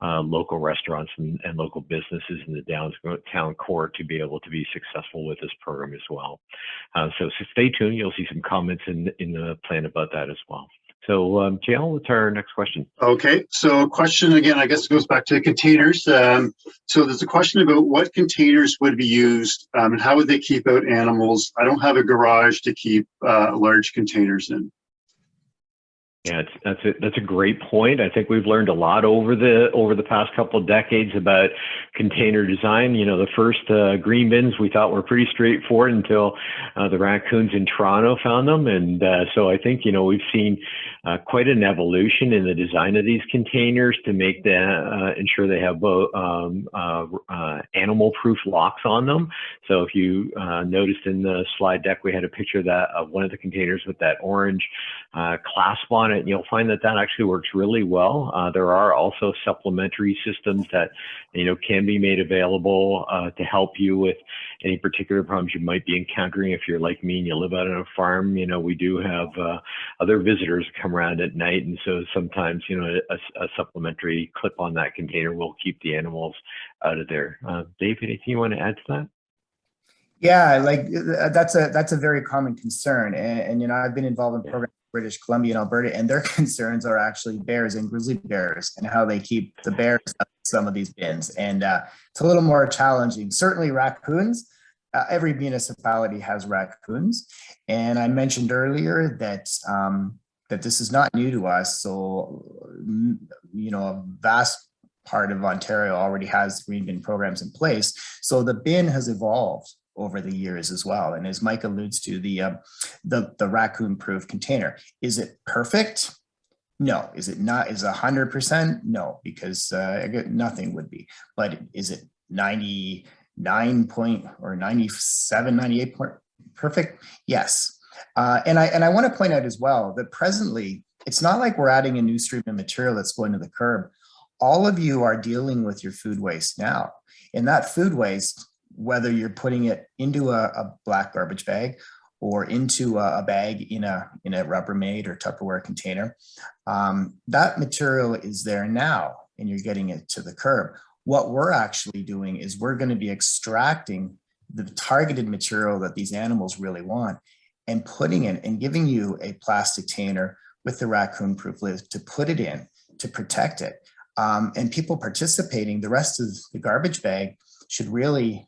local restaurants and local businesses in the downtown core to be able to be successful with this program as well. So stay tuned. You'll see some comments in the plan about that as well. So JL, what's our next question? Okay, so question again, I guess it goes back to containers. So there's a question about what containers would be used and how would they keep out animals. I don't have a garage to keep large containers in. Yeah, that's a great point. I think we've learned a lot over the past couple of decades about container design. You know, the first green bins we thought were pretty straightforward until the raccoons in Toronto found them, and so I think, you know, we've seen quite an evolution in the design of these containers to make ensure they have both animal-proof locks on them. So if you noticed in the slide deck, we had a picture of one of the containers with that orange clasp on it, and you'll find that actually works really well. There are also supplementary systems that, you know, can be made available to help you with any particular problems you might be encountering. If you're like me and you live out on a farm, you know, we do have other visitors come around at night, and so sometimes, you know, a supplementary clip on that container will keep the animals out of there. Dave, anything you want to add to that? Yeah, like that's a very common concern, and you know, I've been involved in programs in British Columbia and Alberta, and their concerns are actually bears and grizzly bears and how they keep the bears out of some of these bins, and it's a little more challenging. Certainly raccoons, every municipality has raccoons, and I mentioned earlier that that this is not new to us. So you know, a vast part of Ontario already has green bin programs in place, so the bin has evolved over the years as well. And as Mike alludes to, the raccoon-proof container, is it perfect? No. Is it not? Is 100%? No, because nothing would be. But is it 99 point or 97, 98 point perfect? Yes. And I want to point out as well that presently, it's not like we're adding a new stream of material that's going to the curb. All of you are dealing with your food waste now. And that food waste, whether you're putting it into a black garbage bag or into a bag in a Rubbermaid or Tupperware container, that material is there now and you're getting it to the curb. What we're actually doing is we're going to be extracting the targeted material that these animals really want and putting it and giving you a plastic container with the raccoon-proof lid to put it in to protect it. And people participating, the rest of the garbage bag should really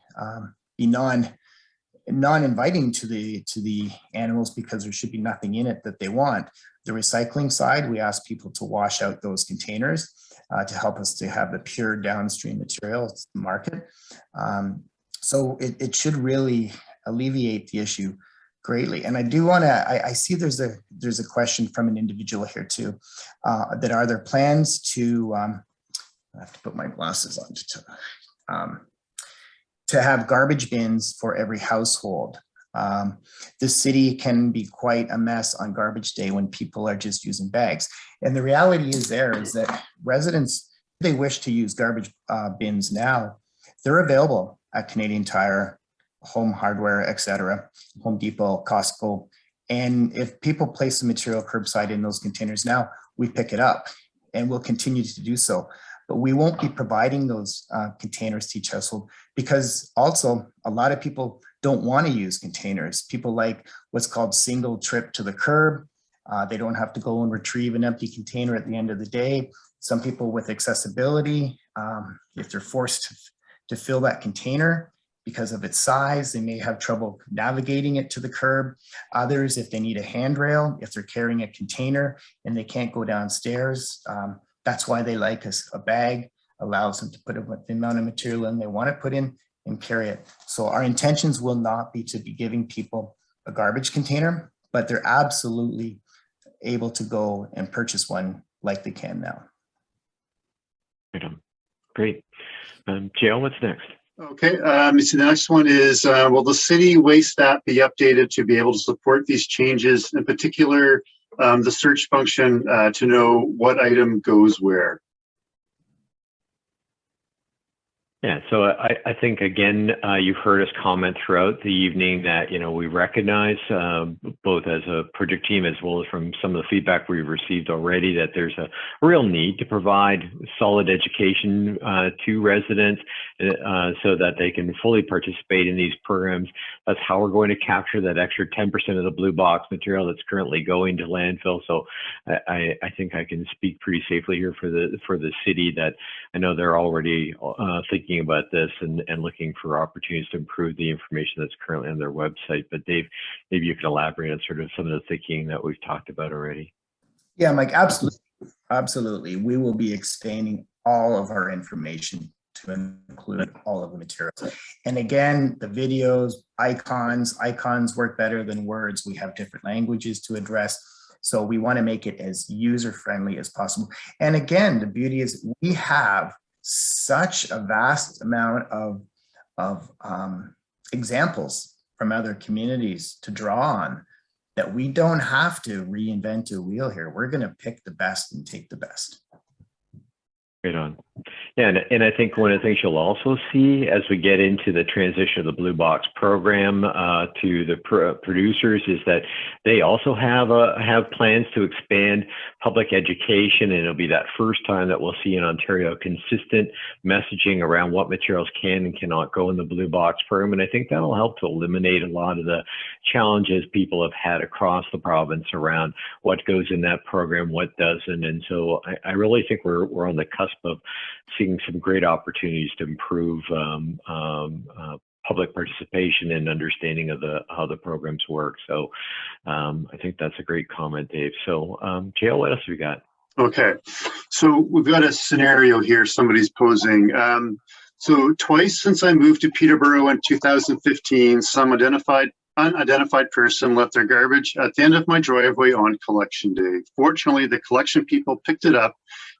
be non-inviting to the animals, because there should be nothing in it that they want. The recycling side, we ask people to wash out those containers to help us to have the pure downstream material to the market. So it should really alleviate the issue greatly. And I do want to, I see there's a question from an individual here too, that are there plans to, I have to put my glasses on to have garbage bins for every household. The city can be quite a mess on garbage day when people are just using bags. And the reality is that residents, they wish to use garbage bins now, they're available at Canadian Tire, Home Hardware, etc., Home Depot, Costco. And if people place the material curbside in those containers now, we pick it up and we'll continue to do so. But we won't be providing those containers to each household, because also a lot of people don't want to use containers. People like what's called single trip to the curb. They don't have to go and retrieve an empty container at the end of the day. Some people with accessibility, if they're forced to fill that container because of its size, they may have trouble navigating it to the curb. Others, if they need a handrail, if they're carrying a container and they can't go downstairs, that's why they like a bag, allows them to put the amount of material in they want to put in and carry it. So our intentions will not be to be giving people a garbage container, but they're absolutely able to go and purchase one like they can now. Great. JL, what's next? Okay, so the next one is, will the city waste app be updated to be able to support these changes, in particular, the search function to know what item goes where? Yeah, so I think, again, you've heard us comment throughout the evening that, you know, we recognize both as a project team as well as from some of the feedback we've received already that there's a real need to provide solid education to residents so that they can fully participate in these programs. That's how we're going to capture that extra 10% of the blue box material that's currently going to landfill. So I think I can speak pretty safely here for the city that I know they're already thinking about this and looking for opportunities to improve the information that's currently on their website. But Dave, maybe you can elaborate on sort of some of the thinking that we've talked about already. Yeah, Mike, absolutely. Absolutely. We will be expanding all of our information to include all of the materials. And again, the videos, icons work better than words. We have different languages to address. So we want to make it as user-friendly as possible. And again, the beauty is we have such a vast amount of examples from other communities to draw on that we don't have to reinvent a wheel here. We're going to pick the best and take the best. Right on. Yeah, and I think one of the things you'll also see as we get into the transition of the Blue Box program to the producers is that they also have plans to expand public education, and it'll be that first time that we'll see in Ontario consistent messaging around what materials can and cannot go in the Blue Box program. And I think that'll help to eliminate a lot of the challenges people have had across the province around what goes in that program, what doesn't. And so I really think we're on the cusp of seeing some great opportunities to improve public participation and understanding of how the programs work. So I think that's a great comment, Dave. So JL, what else have we got? Okay, so we've got a scenario here somebody's posing. So twice since I moved to Peterborough in 2015, some unidentified person left their garbage at the end of my driveway on collection day. Fortunately, the collection people picked it up,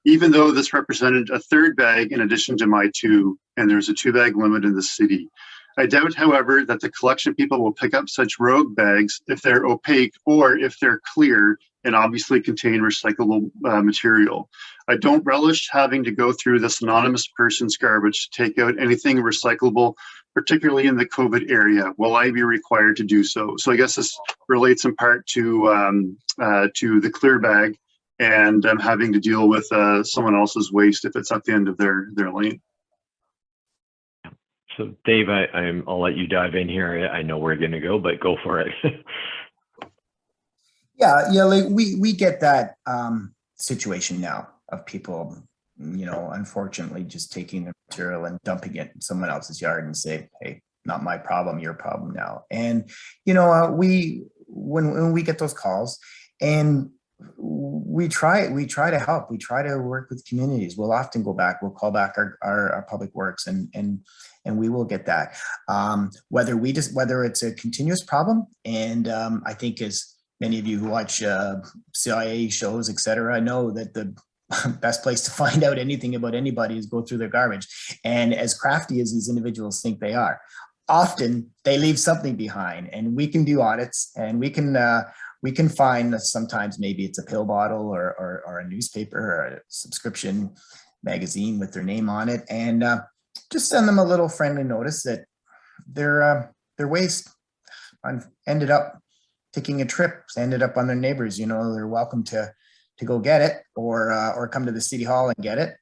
even though this represented a third bag in addition to my two, and there's a 2-bag limit in the city. I doubt, however, that the collection people will pick up such rogue bags if they're opaque or if they're clear and obviously contain recyclable material. I don't relish having to go through this anonymous person's garbage to take out anything recyclable, particularly in the COVID area. Will I be required to do so? So I guess this relates in part to the clear bag and having to deal with someone else's waste if it's at the end of their lane. So Dave, I'll let you dive in here. I know where you're going to go, but go for it. Yeah, like we get that situation now of people, unfortunately just taking the material and dumping it in someone else's yard and say, hey, not my problem, your problem now. And, when we get those calls and we try to help, we try to work with communities. We'll often go back, we'll call back our public works and we will get that. Whether it's a continuous problem. And I think as many of you who watch CIA shows, etc., know that the best place to find out anything about anybody is go through their garbage. And as crafty as these individuals think they are, often they leave something behind, and we can do audits and we can find that sometimes maybe it's a pill bottle or a newspaper or a subscription magazine with their name on it, and just send them a little friendly notice that their waste ended up taking a trip, ended up on their neighbors. They're welcome to go get it or come to the city hall and get it.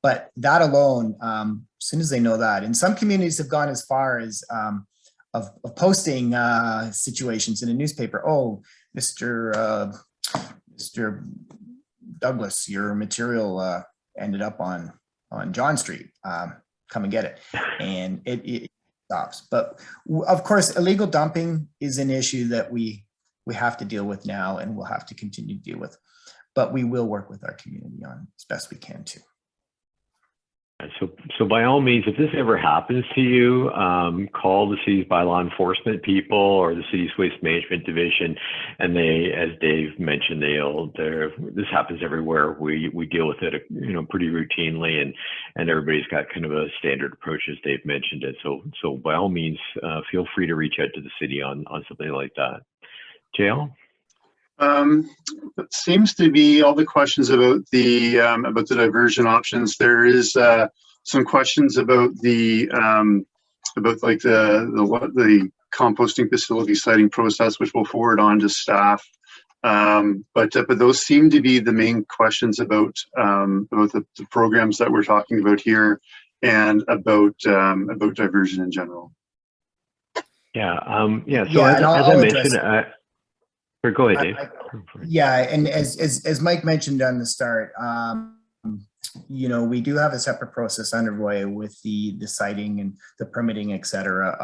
But that alone, as soon as they know that, and some communities have gone as far as of posting situations in a newspaper. Oh, Mr. Douglas, your material ended up on John Street. Come and get it, and it stops. But of course, illegal dumping is an issue that we have to deal with now, and we'll have to continue to deal with. But we will work with our community on as best we can too. So by all means, if this ever happens to you, call the city's bylaw enforcement people or the city's waste management division, and they, as Dave mentioned, this happens everywhere. We deal with it, pretty routinely, and everybody's got kind of a standard approach, as Dave mentioned it. So by all means, feel free to reach out to the city on something like that. JL? It seems to be all the questions about the diversion options. There is some questions about the composting facility siting process, which we'll forward on to staff. But those seem to be the main questions about the programs that we're talking about here as diversion in general. Yeah. So as I mentioned. Go ahead, Dave. And as Mike mentioned on the start, we do have a separate process underway with the siting and the permitting, et cetera,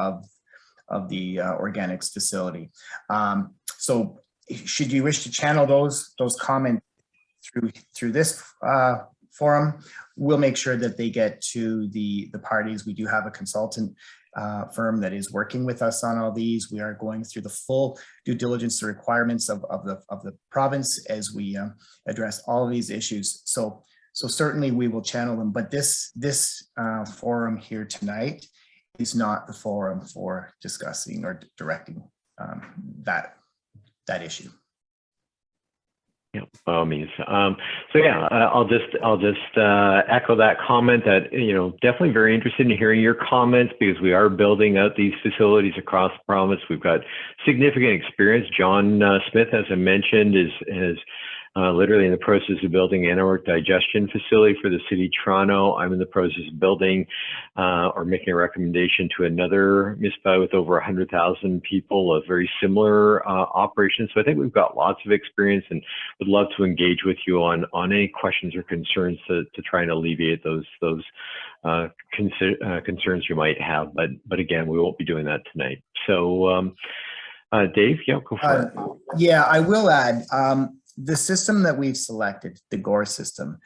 of the organics facility. So should you wish to channel those comments through this forum. We'll make sure that they get to the parties. We do have a consultant firm that is working with us on all these. We are going through the full due diligence requirements of the province as we address all of these issues. So certainly we will channel them, but this forum here tonight is not the forum for discussing or directing that issue. Yeah, by all means. So yeah, I'll just echo that comment that, definitely very interested in hearing your comments, because we are building out these facilities across the province. We've got significant experience. John Smith, as I mentioned, is literally in the process of building an anaerobic digestion facility for the city of Toronto. I'm in the process of building or making a recommendation to another municipality with over 100,000 people, a very similar operation. So I think we've got lots of experience, and would love to engage with you on any questions or concerns to try and alleviate those concerns you might have. But again, we won't be doing that tonight. So Dave, yeah, go for it. Yeah, I will add, the system that we've selected, the GORE system,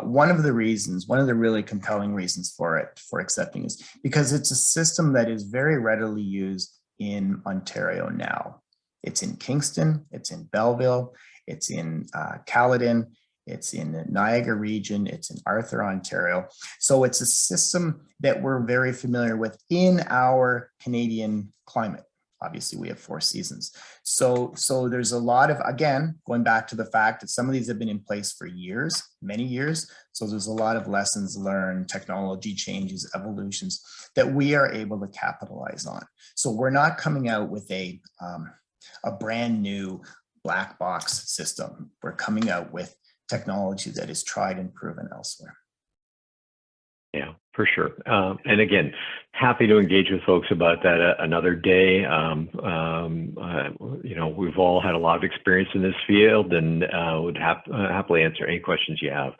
one of the really compelling reasons for accepting is because it's a system that is very readily used in Ontario now. It's in Kingston, it's in Belleville, it's in Caledon, it's in the Niagara region, it's in Arthur, Ontario. So it's a system that we're very familiar with in our Canadian climate. Obviously, we have 4 seasons. So there's a lot of, again, going back to the fact that some of these have been in place for years, many years. So there's a lot of lessons learned, technology changes, evolutions that we are able to capitalize on. So we're not coming out with a brand new black box system. We're coming out with technology that is tried and proven elsewhere. Yeah, for sure. And again, happy to engage with folks about that another day. We've all had a lot of experience in this field, and would happily answer any questions you have.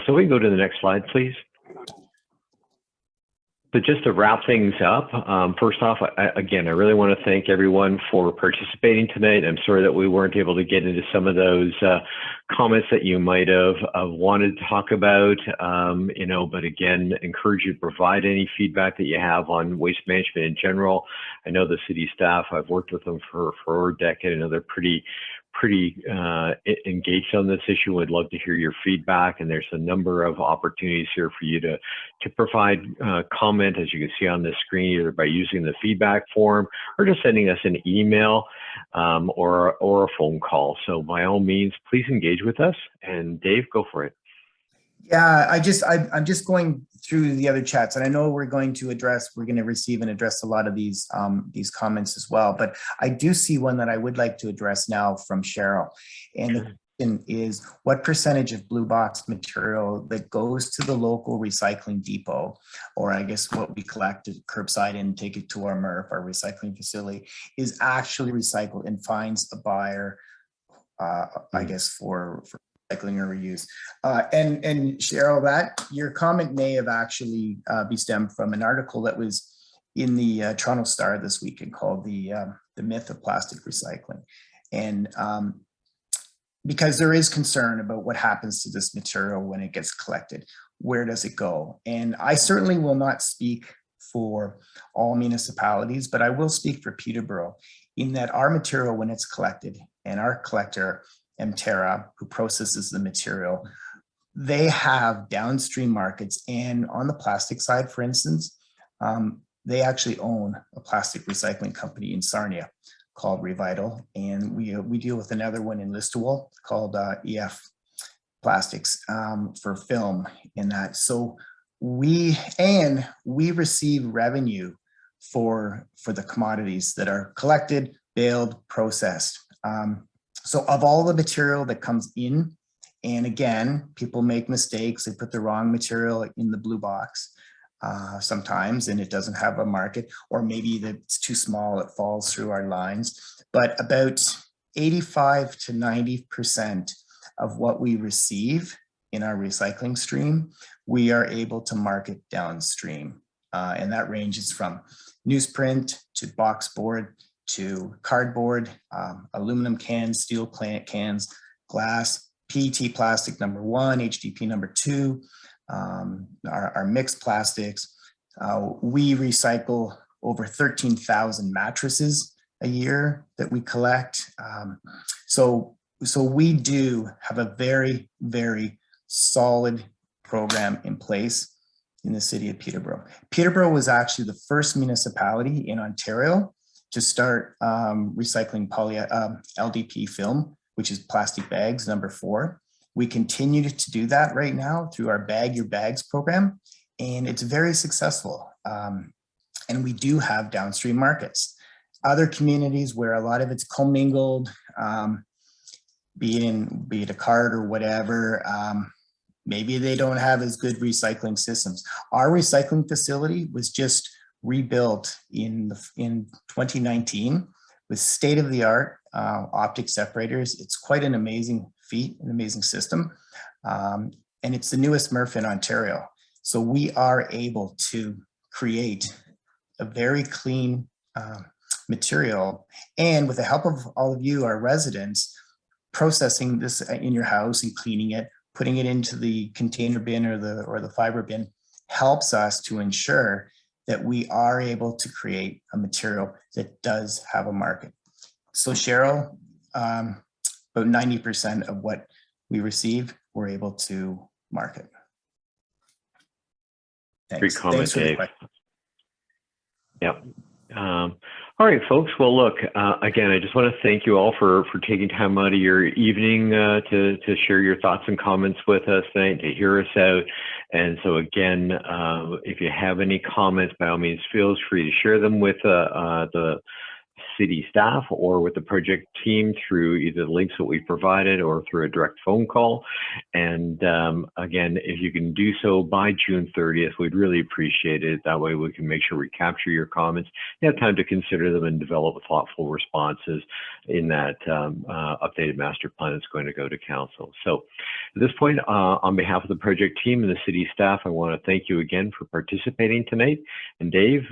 So we can go to the next slide, please. So just to wrap things up, first off, again, I really want to thank everyone for participating tonight. I'm sorry that we weren't able to get into some of those comments that you might have wanted to talk about, but again, encourage you to provide any feedback that you have on waste management in general. I know the city staff, I've worked with them for over a decade. I know they're pretty engaged on this issue. Would love to hear your feedback, and there's a number of opportunities here for you to provide comment, as you can see on the screen, either by using the feedback form or just sending us an email or a phone call. So by all means, please engage with us. And Dave, go for it. Yeah, I'm just going through the other chats, and I know we're going to receive and address a lot of these comments as well. But I do see one that I would like to address now from Cheryl, and the question is, what percentage of blue box material that goes to the local recycling depot, or I guess what we collect at curbside and take it to our MRF, our recycling facility, is actually recycled and finds a buyer, I guess, for recycling or reuse. And Cheryl, that your comment may have actually be stemmed from an article that was in the Toronto Star this weekend called the Myth of Plastic Recycling. And because there is concern about what happens to this material when it gets collected, where does it go? And I certainly will not speak for all municipalities, but I will speak for Peterborough in that our material, when it's collected, and our collector, Mterra, who processes the material, they have downstream markets. And on the plastic side, for instance, they actually own a plastic recycling company in Sarnia called Revital. And we deal with another one in Listowel called EF Plastics for film in that. So we receive revenue for the commodities that are collected, baled, processed. So of all the material that comes in, and again, people make mistakes, they put the wrong material in the blue box sometimes, and it doesn't have a market, or maybe it's too small, it falls through our lines. But about 85 to 90% of what we receive in our recycling stream, we are able to market downstream. And that ranges from newsprint to box board to cardboard, aluminum cans, steel plant cans, glass, PET plastic number 1, HDP number 2, our mixed plastics. We recycle over 13,000 mattresses a year that we collect. So we do have a very, very solid program in place in the city of Peterborough. Peterborough was actually the first municipality in Ontario to start recycling LDP film, which is plastic bags, number 4. We continue to do that right now through our Bag Your Bags program, and it's very successful. And we do have downstream markets. Other communities where a lot of it's commingled, be it a cart or whatever, maybe they don't have as good recycling systems. Our recycling facility was just rebuilt in 2019 with state-of-the-art optic separators. It's quite an amazing feat, an amazing system. And it's the newest MRF in Ontario. So we are able to create a very clean material. And with the help of all of you, our residents, processing this in your house and cleaning it, putting it into the container bin or the fiber bin helps us to ensure that we are able to create a material that does have a market. So Cheryl, about 90% of what we receive, we're able to market. Thanks. Great comment, Thanks for the Dave. question. Yep. All right, folks. Well, look, again, I just want to thank you all for taking time out of your evening to share your thoughts and comments with us tonight, to hear us out. And so again, if you have any comments, by all means, feel free to share them with the city staff or with the project team through either the links that we provided or through a direct phone call. And again, if you can do so by June 30th, we'd really appreciate it. That way we can make sure we capture your comments. You have time to consider them and develop thoughtful responses in that updated master plan that's going to go to council. So at this point, on behalf of the project team and the city staff, I want to thank you again for participating tonight. And Dave,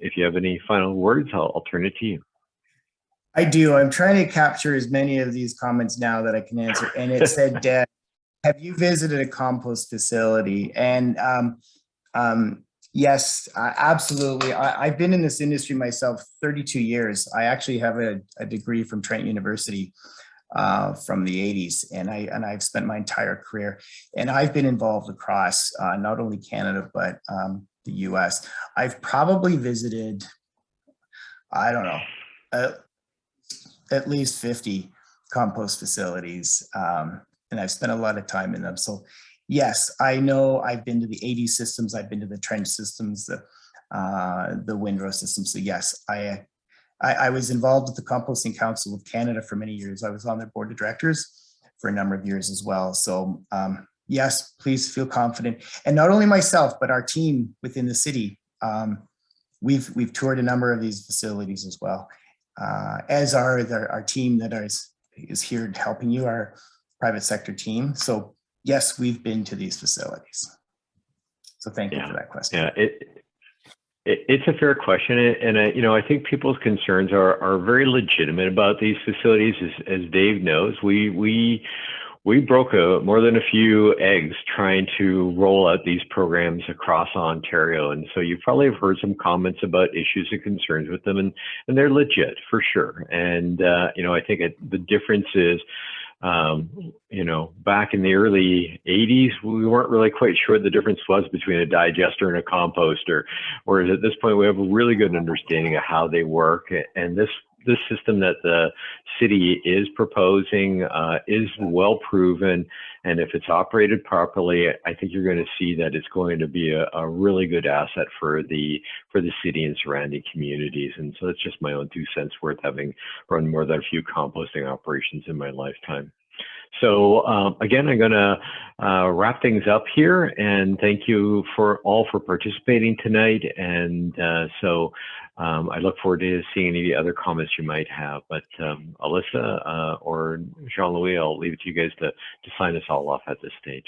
if you have any final words, I'll turn it to you. I do. I'm trying to capture as many of these comments now that I can answer. And it said, Dad, have you visited a compost facility? And yes, absolutely. I've been in this industry myself 32 years. I actually have a degree from Trent University from the 80s, and I've spent my entire career. And I've been involved across not only Canada, but the US. I've probably visited, I don't know, at least 50 compost facilities, and I've spent a lot of time in them. So yes, I know I've been to the 80 systems, I've been to the trench systems, the windrow systems. So yes, I was involved with the Composting Council of Canada for many years. I was on their board of directors for a number of years as well. So yes, please feel confident. And not only myself, but our team within the city. We've toured a number of these facilities as well. As are our team that is here helping you, our private sector team. So yes, we've been to these facilities. So thank you for that question. Yeah, it's a fair question, and I think people's concerns are very legitimate about these facilities. As Dave knows, we broke more than a few eggs trying to roll out these programs across Ontario. And so you probably have heard some comments about issues and concerns with them, and they're legit for sure. And, I think the difference is, back in the early 80s, we weren't really quite sure what the difference was between a digester and a composter, whereas at this point we have a really good understanding of how they work. And this system that the city is proposing is well proven, and if it's operated properly, I think you're going to see that it's going to be a really good asset for the city and surrounding communities. And so that's just my own 2 cents worth, having run more than a few composting operations in my lifetime. So again, I'm going to wrap things up here, and thank you for participating tonight. And I look forward to seeing any other comments you might have. But Alyssa or Jean-Louis, I'll leave it to you guys to sign us all off at this stage.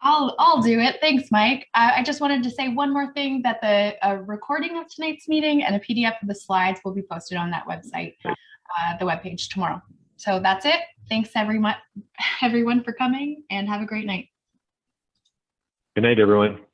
I'll do it. Thanks, Mike. I just wanted to say one more thing, that the recording of tonight's meeting and a PDF of the slides will be posted on that website, the webpage tomorrow. So that's it. Thanks everyone for coming, and have a great night. Good night, everyone.